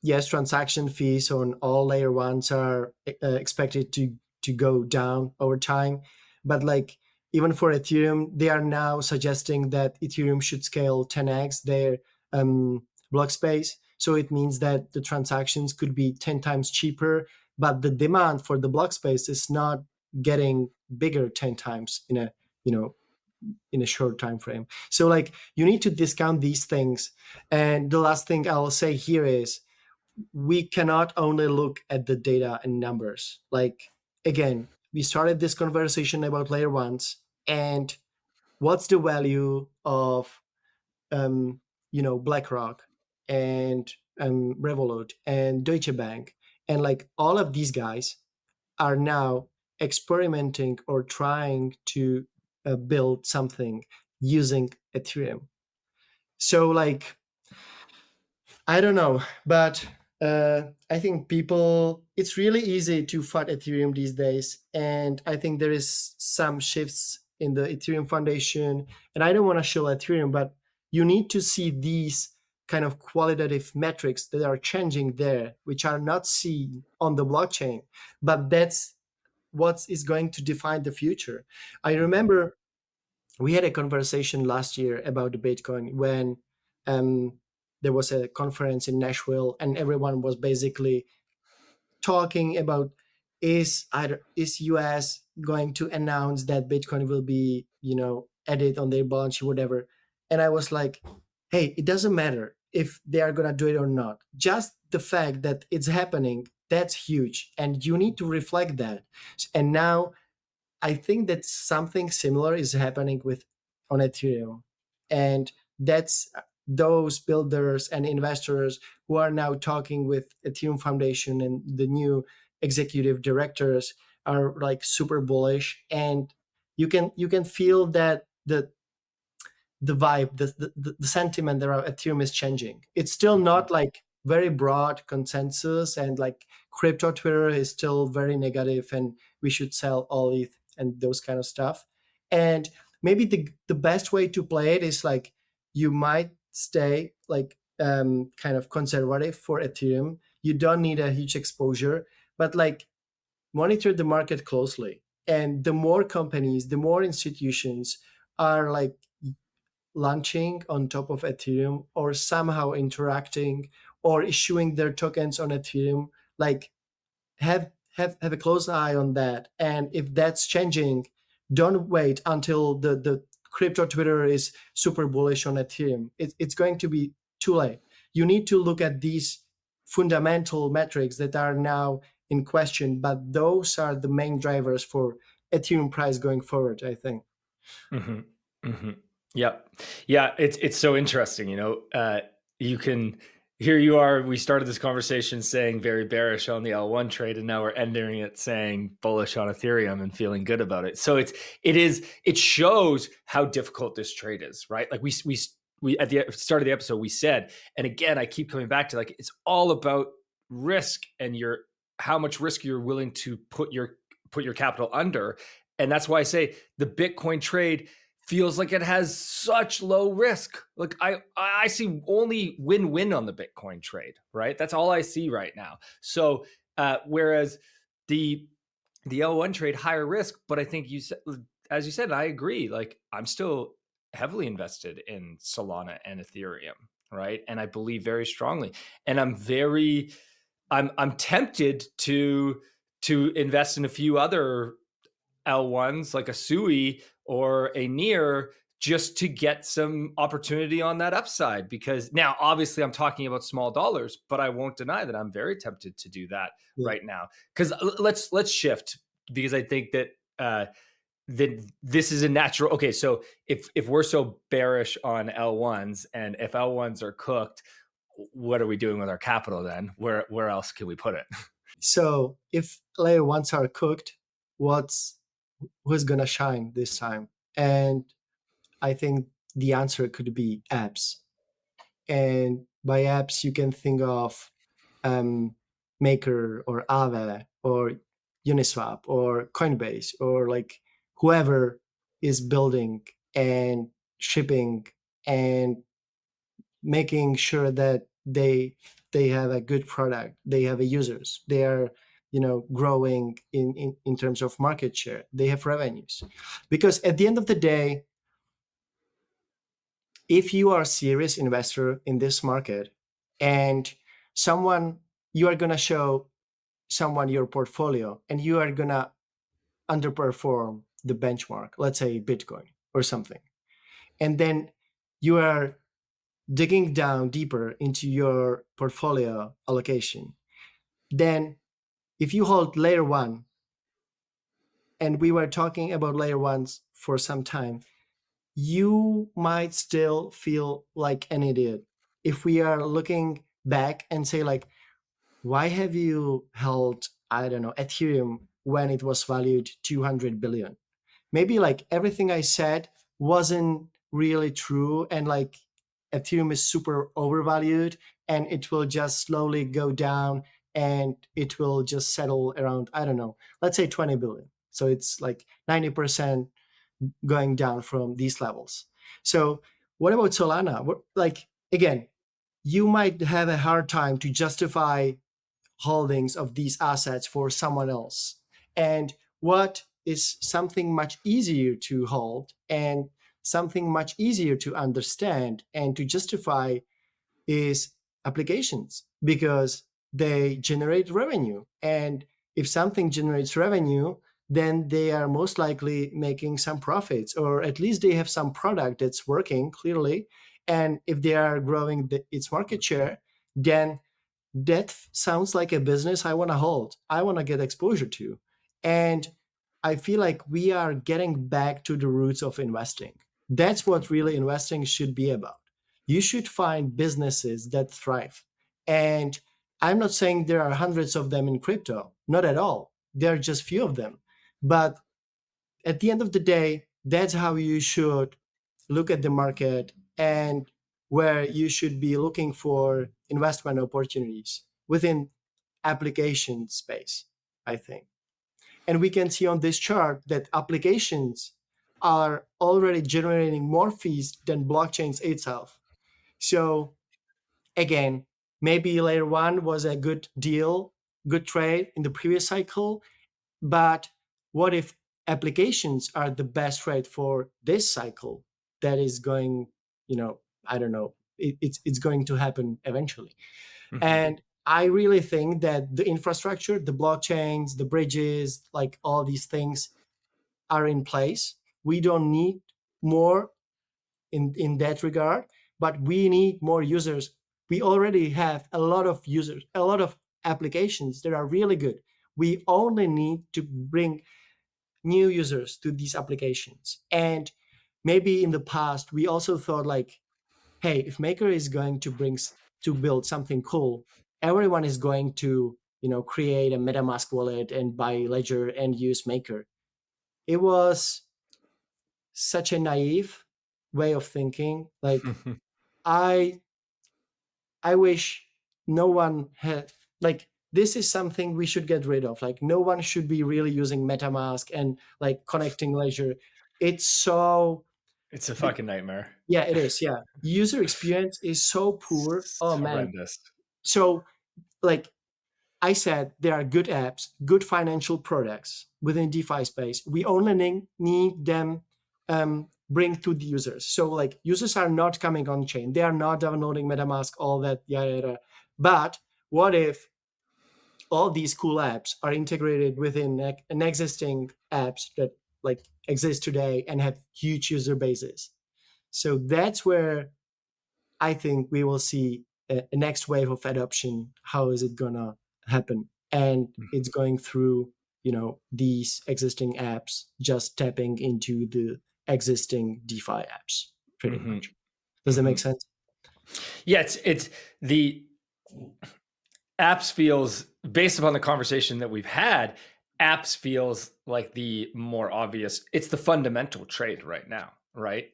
yes, transaction fees on all layer ones are expected to go down over time. But like even for Ethereum, they are now suggesting that Ethereum should scale 10x their block space. So it means that the transactions could be 10 times cheaper, but the demand for the block space is not getting bigger 10 times in a short time frame. So like you need to discount these things. And the last thing I'll say here is we cannot only look at the data and numbers. Like again, we started this conversation about layer ones and what's the value of BlackRock and Revolut and Deutsche Bank, and like all of these guys are now experimenting or trying to build something using Ethereum. So like I don't know, but I think it's really easy to fight Ethereum these days. And I think there is some shifts in the Ethereum Foundation. And I don't want to show Ethereum, but you need to see these kind of qualitative metrics that are changing there, which are not seen on the blockchain. But that's what is going to define the future. I remember we had a conversation last year about the Bitcoin when there was a conference in Nashville, and everyone was basically talking about is US going to announce that Bitcoin will be added on their balance sheet, whatever. And I was like, hey, it doesn't matter if they are gonna do it or not. Just the fact that it's happening, that's huge, and you need to reflect that. And now I think that something similar is happening on Ethereum, and that's those builders and investors who are now talking with Ethereum Foundation and the new executive directors are like super bullish, and you can feel that the vibe, the sentiment around Ethereum is changing. It's still not like very broad consensus, and like crypto Twitter is still very negative, and we should sell all ETH and those kind of stuff. And maybe the best way to play it is like you might stay like kind of conservative for Ethereum. You don't need a huge exposure, but like monitor the market closely. And the more companies, the more institutions are like launching on top of Ethereum or somehow interacting or issuing their tokens on Ethereum, like have a close eye on that. And if that's changing, don't wait until the crypto Twitter is super bullish on Ethereum. It's going to be too late. You need to look at these fundamental metrics that are now in question, but those are the main drivers for Ethereum price going forward, I think. Yeah. It's so interesting. You can, here you are, we started this conversation saying very bearish on the L1 trade, and now we're ending it saying bullish on Ethereum and feeling good about it. So it shows how difficult this trade is, right? Like we at the start of the episode, we said, and again, I keep coming back to like, it's all about risk and how much risk you're willing to put your capital under. And that's why I say the Bitcoin trade feels like it has such low risk. Like I see only win-win on the Bitcoin trade, right? That's all I see right now. So whereas the L1 trade higher risk, but I think you said, as you said, I agree. Like I'm still heavily invested in Solana and Ethereum, right? And I believe very strongly. And I'm tempted to invest in a few other L1s like a Sui or a Near just to get some opportunity on that upside. Because now, obviously, I'm talking about small dollars, but I won't deny that I'm very tempted to do that Yeah. right now. Because let's shift, because I think that that this is a natural. Okay, so if we're so bearish on L1s, and if L1s are cooked, what are we doing with our capital then? Where else can we put it? So if layer ones are cooked, who's gonna shine this time? And I think the answer could be apps. And by apps, you can think of Maker or Aave or Uniswap or Coinbase or like whoever is building and shipping and making sure that they have a good product, they have a users, they are growing in terms of market share, they have revenues. Because at the end of the day, if you are a serious investor in this market and someone you are going to show someone your portfolio and you are going to underperform the benchmark, let's say Bitcoin or something, and then you are digging down deeper into your portfolio allocation, then if you hold layer one, and we were talking about layer ones for some time, you might still feel like an idiot if we are looking back and say like, why have you held, I don't know, Ethereum when it was valued 200 billion? Maybe like everything I said wasn't really true, and like Ethereum is super overvalued and it will just slowly go down and it will just settle around, I don't know, let's say 20 billion. So it's like 90% going down from these levels. So what about Solana? Like again, you might have a hard time to justify holdings of these assets for someone else. And what is something much easier to hold and something much easier to understand and to justify is applications, because they generate revenue. And if something generates revenue, then they are most likely making some profits, or at least they have some product that's working clearly. And if they are growing its market share, then that sounds like a business I want to hold, I want to get exposure to. And I feel like we are getting back to the roots of investing. That's what really investing should be about. You should find businesses that thrive. And I'm not saying there are hundreds of them in crypto, not at all. There are just few of them. But at the end of the day, that's how you should look at the market and where you should be looking for investment opportunities within application space, I think. And we can see on this chart that applications are already generating more fees than blockchains itself. So again, maybe layer one was a good deal, good trade in the previous cycle, but what if applications are the best trade for this cycle that is going, I don't know, it's going to happen eventually. Mhm. And I really think that the infrastructure, the blockchains, the bridges, like all these things are in place. We don't need more in that regard, but we need more users. We already have a lot of users, a lot of applications that are really good. We only need to bring new users to these applications. And maybe in the past, we also thought like, hey, if Maker is going to build something cool, everyone is going to, create a MetaMask wallet and buy Ledger and use Maker. It was such a naive way of thinking. Like I I wish no one had, like, this is something we should get rid of. Like no one should be really using MetaMask and like connecting Ledger. It's so It's a fucking nightmare. Yeah, it is. Yeah, user experience is so poor. It's Oh man. horrendous. So like I said, there are good apps, good financial products within DeFi space. We only need them bring to the users. So like users are not coming on chain. They are not downloading MetaMask, all that, yada, yada. But what if all these cool apps are integrated within an existing apps that like exist today and have huge user bases? So that's where I think we will see a next wave of adoption. How is it gonna happen? And it's going through, these existing apps just tapping into the existing DeFi apps, pretty Mm-hmm. much. Does that make sense? Yeah, it's the apps feels, based upon the conversation that we've had, apps feels like the more obvious. It's the fundamental trade right now, right?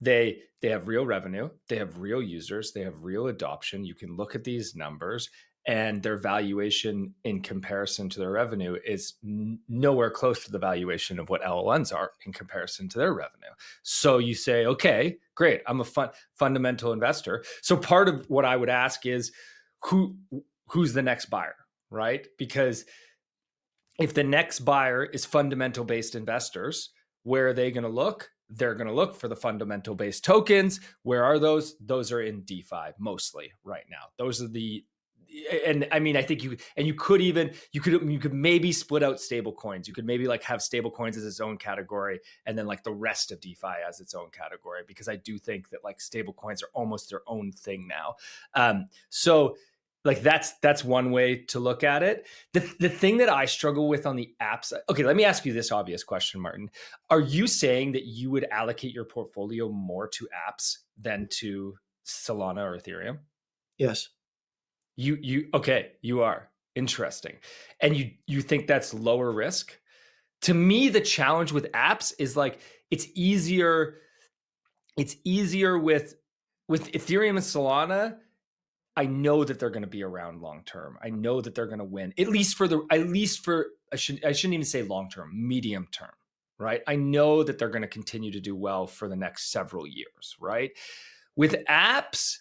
They have real revenue, they have real users, they have real adoption. You can look at these numbers, and their valuation in comparison to their revenue is nowhere close to the valuation of what LLMs are in comparison to their revenue. So you say, okay, great, I'm a fundamental investor. So part of what I would ask is, who's the next buyer, right? Because if the next buyer is fundamental based investors, where are they going to look? They're going to look for the fundamental based tokens. Where are those? Those are in DeFi mostly right now. Those are the, and I mean, I think you could maybe split out stable coins. You could maybe like have stable coins as its own category, and then like the rest of DeFi as its own category, because I do think that like stable coins are almost their own thing now. So like that's one way to look at it. The thing that I struggle with on the apps. Okay, let me ask you this obvious question, Martin. Are you saying that you would allocate your portfolio more to apps than to Solana or Ethereum? Yes. Okay, you are. Interesting. And you think that's lower risk? To me, the challenge with apps is like it's easier with Ethereum and Solana. I know that they're going to be around long term. I know that they're going to win, at least for I shouldn't even say long term, medium term, right? I know that they're going to continue to do well for the next several years, right? With apps,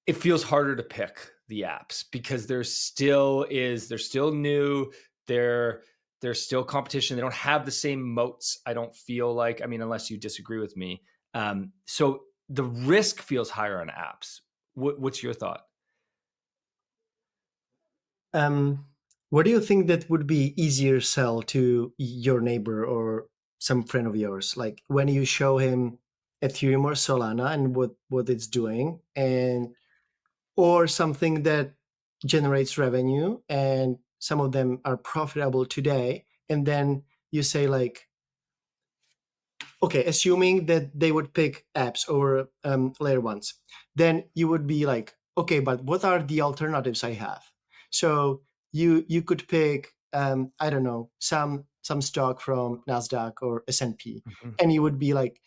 it feels harder to pick the apps because they're still new. There's still competition. They don't have the same moats. I don't feel like, I mean, unless you disagree with me. So the risk feels higher on apps. What's your thought? What do you think that would be easier sell to your neighbor or some friend of yours? Like when you show him Ethereum or Solana and what it's doing, or something that generates revenue and some of them are profitable today, and then you say like, okay, assuming that they would pick apps over layer ones, then you would be like, okay, but what are the alternatives I have? So you could pick I don't know, some stock from Nasdaq or S&P, and you would be like,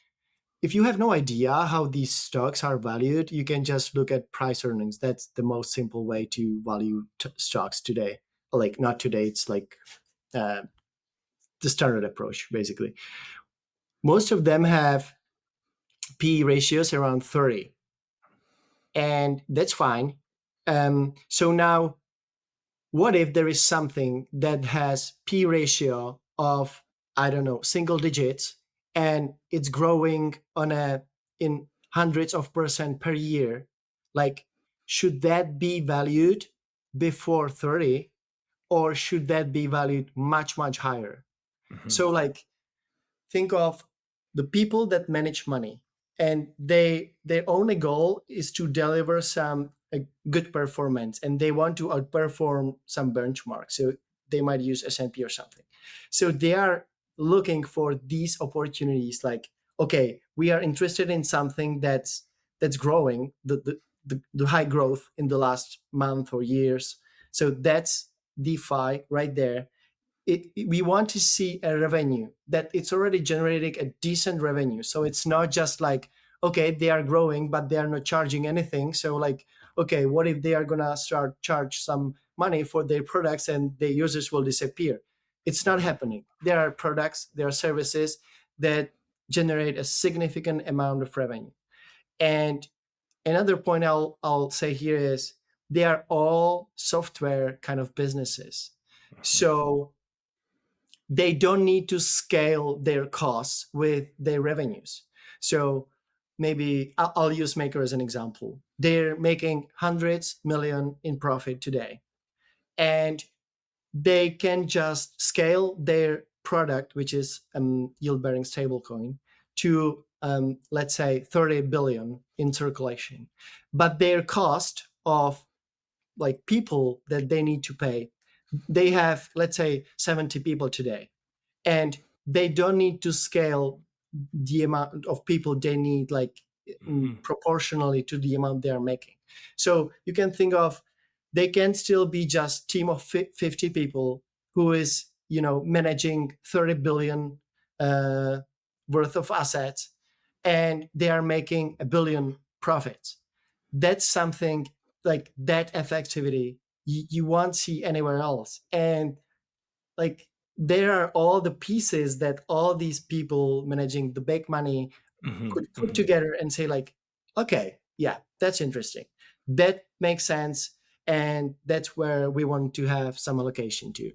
if you have no idea how these stocks are valued, you can just look at price earnings. That's the most simple way to value stocks today. Like not today, it's like the standard approach basically. Most of them have P ratios around 30, and that's fine. So now, what if there is something that has P ratio of, I don't know, single digits, and it's growing in hundreds of percent per year? Like, should that be valued before 30, or should that be valued much, much higher? Mm-hmm. So like, think of the people that manage money, and their only goal is to deliver some good performance, and they want to outperform some benchmark. So they might use S&P or something. So they are looking for these opportunities. Like, okay, we are interested in something that's growing, the high growth in the last month or years. So that's DeFi right there. We want to see a revenue that it's already generating a decent revenue. So it's not just like, okay, they are growing, but they are not charging anything. So like, okay, what if they are gonna start charge some money for their products and the users will disappear? It's not happening. There are products, there are services that generate a significant amount of revenue. And another point I'll say here is they are all software kind of businesses. So they don't need to scale their costs with their revenues. So maybe I'll use Maker as an example. They're making hundreds million in profit today, and they can just scale their product, which is yield-bearing stablecoin, to let's say 30 billion in circulation. But their cost of like people that they need to pay, they have, let's say, 70 people today, and they don't need to scale the amount of people they need like proportionally to the amount they are making. So you can think of, they can still be just team of 50 people who is managing 30 billion worth of assets, and they are making a billion profits. That's something like that effectivity you won't see anywhere else. And like there are all the pieces that all these people managing the big money could put together and say like, okay, yeah, that's interesting, that makes sense, and that's where we want to have some allocation to.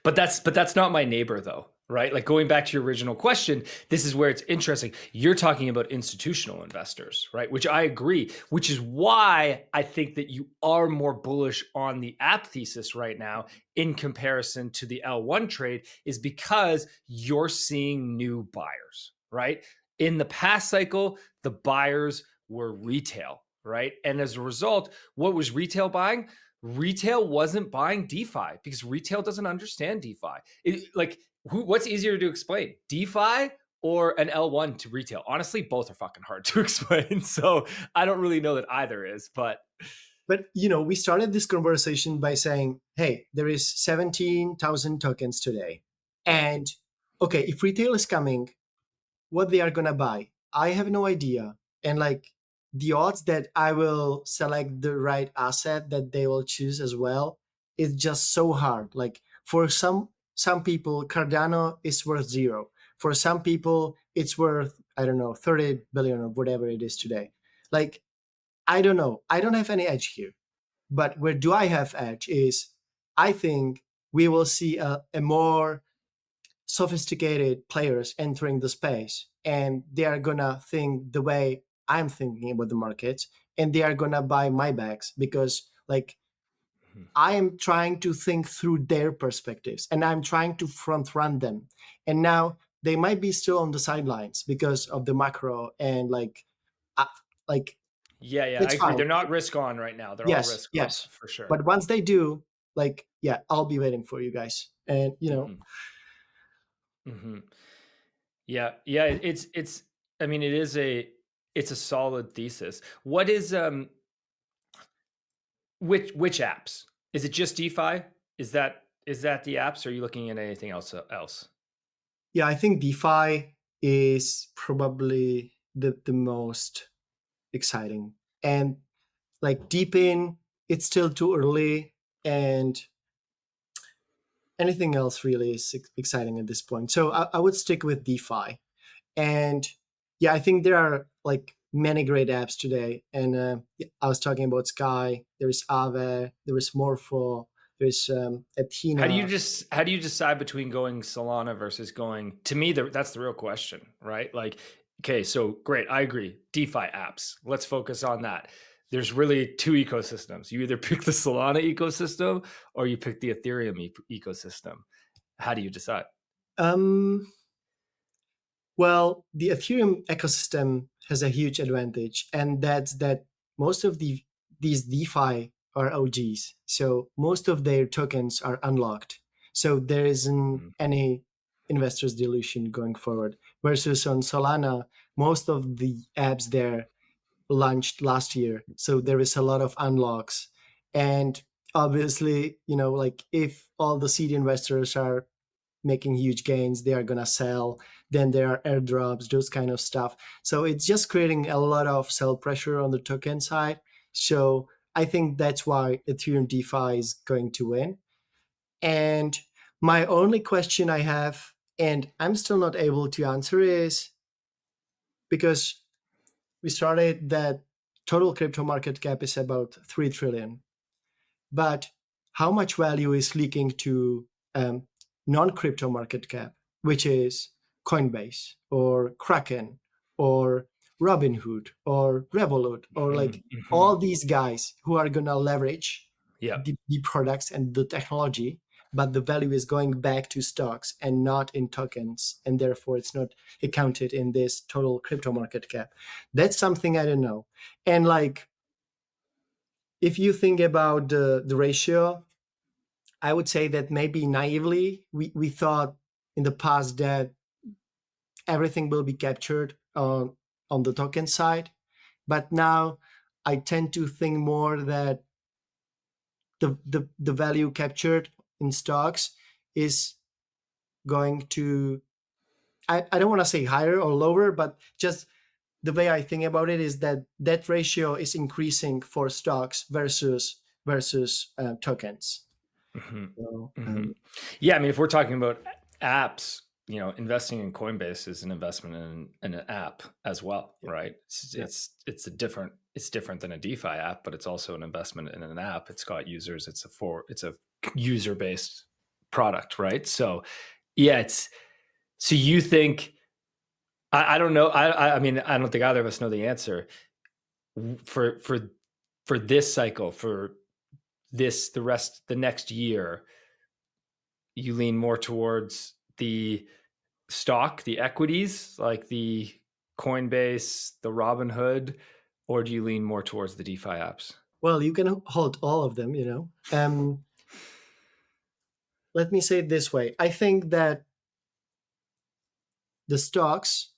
But that's not my neighbor though, right? Like going back to your original question, this is where it's interesting. You're talking about institutional investors, right? Which I agree, which is why I think that you are more bullish on the app thesis right now in comparison to the L1 trade, is because you're seeing new buyers, right? In the past cycle, the buyers were retail, right? And as a result, what was retail buying? Retail wasn't buying DeFi because retail doesn't understand DeFi. What's easier to explain, DeFi or an L1 to retail? Honestly, both are fucking hard to explain. So I don't really know that either is, but we started this conversation by saying, hey, there is 17,000 tokens today. And okay, if retail is coming, what they are going to buy, I have no idea. And like the odds that I will select the right asset that they will choose as well is just so hard. Like for some people, Cardano is worth 0. For some people, it's worth, I don't know, 30 billion or whatever it is today. Like, I don't know. I don't have any edge here. But where do I have edge is I think we will see a more sophisticated players entering the space, and they are gonna think the way I'm thinking about the market, and they are gonna buy my bags because like I am trying to think through their perspectives and I'm trying to front run them. And now they might be still on the sidelines because of the macro and like like yeah, I it's agree. fine. They're not risk on right now. They're all Yes, risk off yes. for sure. But once they do, like, yeah, I'll be waiting for you guys. And Yeah, it's I mean it's a solid thesis. What is which apps? Is it just DeFi? Is that the apps, or are you looking at anything else? yeah, I think DeFi is probably the most exciting. And like deep in, it's still too early, and anything else really is exciting at this point. So I would stick with DeFi. And yeah, I think there are like many great apps today. And I was talking about Sky, there is Aave, there is Morpho, there's How do Athena. you decide between going Solana versus going, to me, that's the real question, right? Like, okay, so great, I agree. DeFi apps, let's focus on that. There's really two ecosystems. You either pick the Solana ecosystem or you pick the Ethereum ecosystem. How do you decide? Um, Well, the Ethereum ecosystem has a huge advantage, and that's that most of these DeFi are OGs. So most of their tokens are unlocked. So there isn't any investors dilution going forward. Versus on Solana, most of the apps there launched last year. So there is a lot of unlocks. And obviously, like if all the seed investors are making huge gains, they are going to sell, then there are airdrops, those kind of stuff. So it's just creating a lot of sell pressure on the token side. So I think that's why Ethereum DeFi is going to win. And my only question I have and I'm still not able to answer is because we started that total crypto market cap is about 3 trillion. But how much value is leaking to non-crypto market cap, which is Coinbase or Kraken or Robinhood or Revolut or like all these guys who are gonna leverage Yeah. the products and the technology, but the value is going back to stocks and not in tokens, and therefore it's not accounted in this total crypto market cap. That's something I don't know. And like, if you think about the ratio, I would say that maybe naively we thought in the past that everything will be captured on the token side, but now I tend to think more that the value captured in stocks is going to, I don't want to say higher or lower, but just the way I think about it is that that ratio is increasing for stocks versus tokens. So, Yeah, I mean, if we're talking about apps, investing in Coinbase is an investment in an app as well, right? It's different than a DeFi app, but it's also an investment in an app. It's got users. It's a user based product, right? So yeah, so you think, I don't know. I mean, I don't think either of us know the answer for this cycle, for the next year. You lean more towards the stock, the equities, like the Coinbase, the Robinhood, or do you lean more towards the DeFi apps? well, you can hold all of them, let me say it this way. I think that the stocks,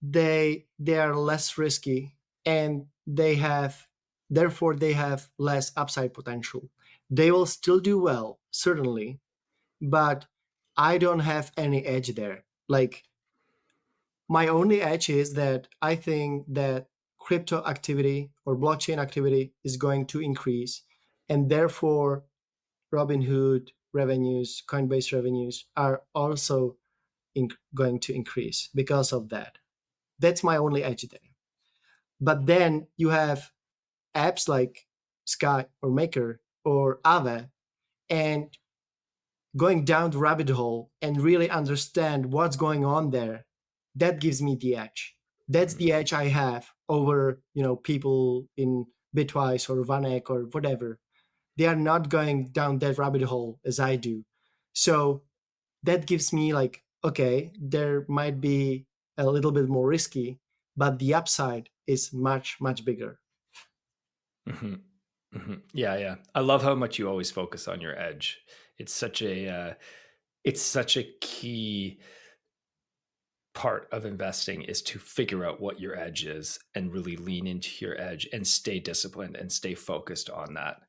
they are less risky, and therefore they have less upside potential. They will still do well, certainly, but I don't have any edge there. Like, my only edge is that I think that crypto activity or blockchain activity is going to increase, and therefore Robinhood revenues, Coinbase revenues are also going to increase because of that. That's my only edge there. But then you have apps like Sky or Maker or Aave, and going down the rabbit hole and really understand what's going on there, that gives me the edge. That's the edge I have over people in Bitwise or Vanek or whatever. They are not going down that rabbit hole as I do. So that gives me like, okay, there might be a little bit more risky, but the upside is much, much bigger. Yeah. I love how much you always focus on your edge. It's such a key part of investing, is to figure out what your edge is and really lean into your edge and stay disciplined and stay focused on that.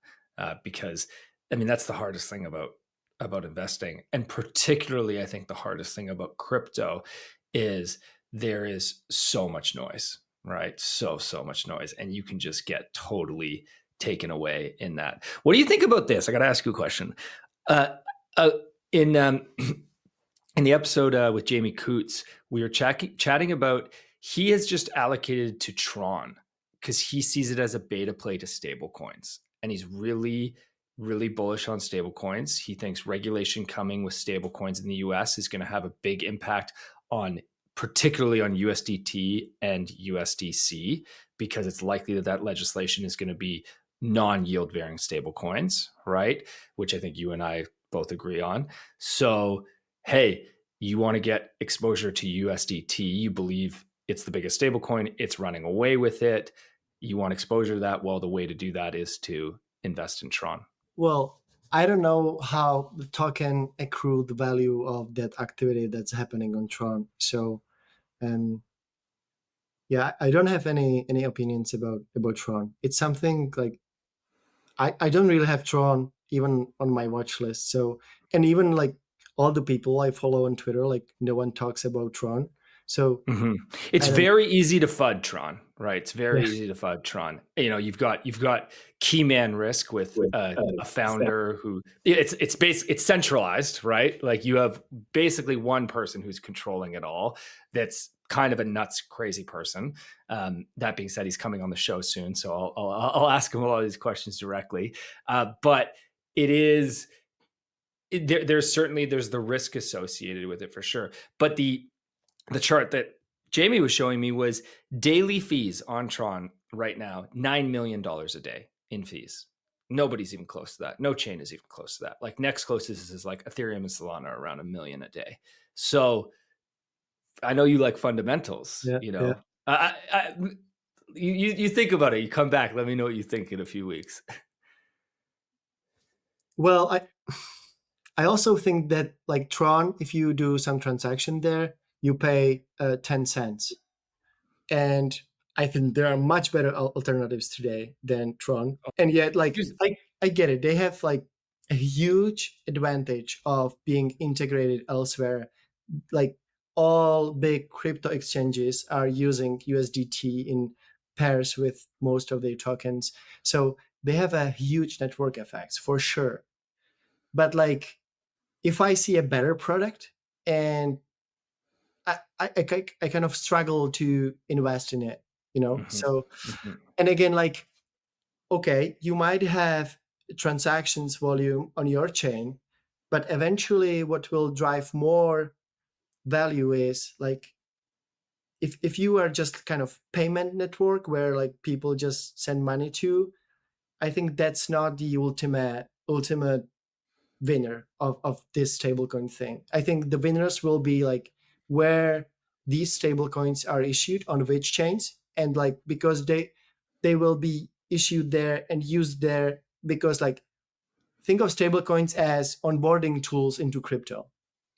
Because I mean, that's the hardest thing about investing. And particularly, I think the hardest thing about crypto is there is so much noise, right? So much noise. And you can just get totally taken away in that. What do you think about this? I got to ask you a question. In the episode with Jamie Coots, we were chatting about, he has just allocated to Tron because he sees it as a beta play to stablecoins. And he's really, really bullish on stablecoins. He thinks regulation coming with stablecoins in the US is going to have a big impact on, particularly on USDT and USDC, because it's likely that legislation is going to be non-yield bearing stablecoins, right? Which I think you and I both agree on. So, hey, you want to get exposure to USDT. You believe it's the biggest stablecoin. It's running away with it. You want exposure to that. Well, the way to do that is to invest in Tron. Well, I don't know how the token accrue the value of that activity that's happening on Tron. So, yeah, I don't have any opinions about Tron. It's something like, I don't really have Tron even on my watch list. So, and even like all the people I follow on Twitter, like no one talks about Tron. So it's very easy to FUD Tron. right? It's very Yeah. easy to FUD Tron. You know, you've got key man risk with With a founder who it's centralized, right? Like you have basically one person who's controlling it all. That's kind of a nuts crazy person. That being said, he's coming on the show soon, so I'll ask him a lot of these questions directly. But it is there's the risk associated with it for sure. But the chart that Jamie was showing me was daily fees on Tron right now, $9 million a day in fees. Nobody's even close to that. No chain is even close to that. Like next closest is like Ethereum and Solana around $1 million a day. So I know you like fundamentals, Yeah. you Yeah. know, you think about it, you come back, let me know what you think in a few weeks. Well, I also think that like Tron, if you do some transaction there, you pay 10 cents. And I think there are much better alternatives today than Tron. And yet, like, I get it. They have like a huge advantage of being integrated elsewhere. Like all big crypto exchanges are using USDT in pairs with most of their tokens. So they have a huge network effects for sure. But like, if I see a better product and I kind of struggle to invest in it, you know? Mhm, So, mhm, and again, like, okay, you might have transactions volume on your chain, but eventually what will drive more value is like, if you are just kind of payment network where like people just send money to, I think that's not the ultimate winner of this stablecoin thing. I think the winners will be like where these stablecoins are issued on which chains, and like because they will be issued there and used there because like think of stablecoins as onboarding tools into crypto,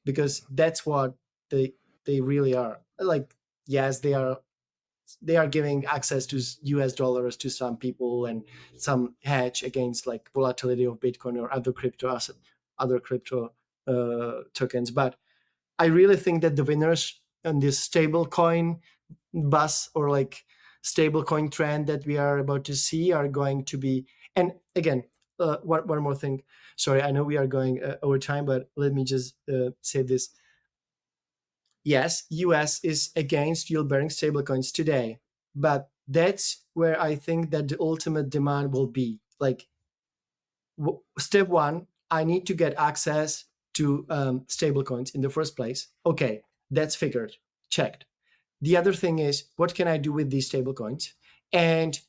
because that's what they they really are. Like yes, they are giving access to US dollars to some people and some hedge against like volatility of Bitcoin or other crypto asset, other crypto tokens. But I really think that the winners on this stable coin bus or like stable coin trend that we are about to see are going to be. And again, one more thing. Sorry, I know we are going over time, but let me just say this. Yes, US is against yield-bearing stablecoins today, but that's where I think that the ultimate demand will be. Like step one, I need to get access to stablecoins in the first place. Okay, that's figured, checked. The other thing is, what can I do with these stablecoins? And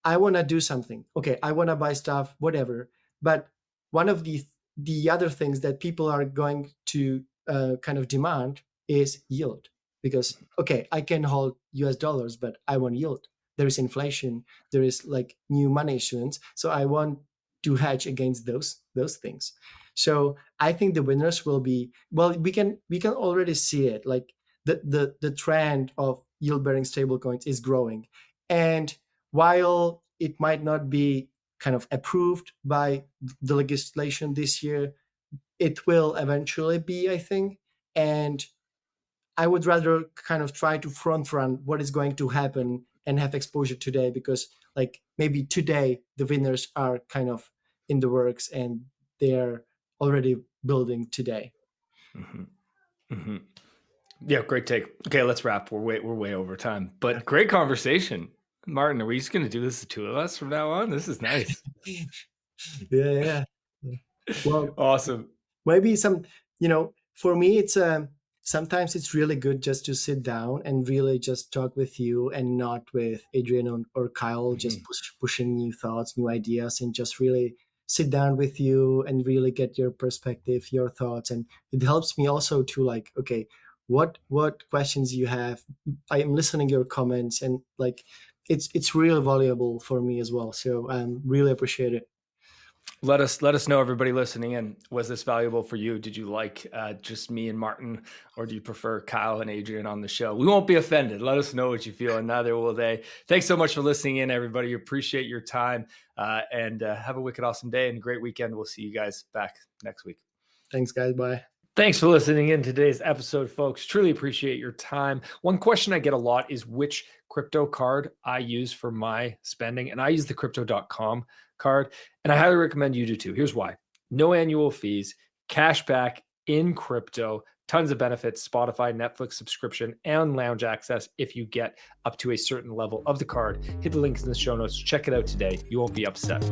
I want to do something. Okay, I want to buy stuff, whatever. But one of the other things that people are going to kind of demand is yield, because okay, I can hold US dollars, but I want yield. There is inflation. There is like new money issuance, so I want to hedge against those things. So I think the winners will be, well, we can already see it, like the trend of yield bearing stablecoins is growing. And while it might not be kind of approved by the legislation this year, it will eventually be, I think. And I would rather kind of try to front run what is going to happen and have exposure today, because like maybe today the winners are kind of in the works and they're already building today. mhm, mhm. Yeah, great take. Okay, let's wrap. We're way over time, but great conversation, Martin. Are we just going to do this the two of us from now on? This is nice. Yeah, yeah. Well, Awesome. maybe for me it's sometimes it's really good just to sit down and really just talk with you and not with Adrian or Kyle just Mhm, pushing new thoughts, new ideas, and just really sit down with you and really get your perspective, your thoughts. And it helps me also to like, okay, what questions you have. I am listening your comments, and like it's really valuable for me as well, so really appreciate it. Let us know, everybody listening in. Was this valuable for you? Did you like just me and Martin, or do you prefer Kyle and Adrian on the show? We won't be offended. Let us know what you feel, and neither will they. Thanks so much for listening in, everybody. Appreciate your time, and have a wicked awesome day and a great weekend. We'll see you guys back next week. Thanks, guys. Bye. Thanks for listening in today's episode, folks. Truly appreciate your time. One question I get a lot is which crypto card I use for my spending, and I use the crypto.com card, and I highly recommend you do too. Here's why. No annual fees, cash back in crypto, tons of benefits, Spotify, Netflix subscription, and lounge access if you get up to a certain level of the card. Hit the links in the show notes. Check it out today. You won't be upset.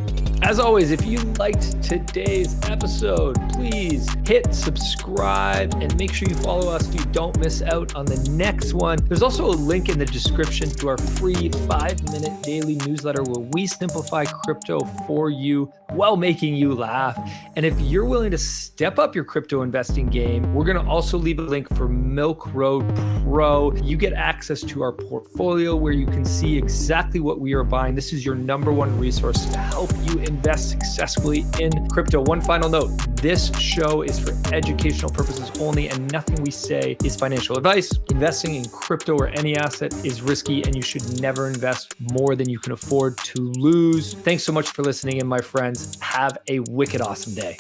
As always, if you liked today's episode, please hit subscribe and make sure you follow us so you don't miss out on the next one. There's also a link in the description to our free 5-minute daily newsletter where we simplify crypto for you while making you laugh. And if you're willing to step up your crypto investing game, we're going to also leave a link for Milk Road Pro. You get access to our portfolio where you can see exactly what we are buying. This is your number one resource to help you invest successfully in crypto. One final note, this show is for educational purposes only, and nothing we say is financial advice. Investing in crypto or any asset is risky, and you should never invest more than you can afford to lose. Thanks so much for listening in, my friends. Have a wicked awesome day.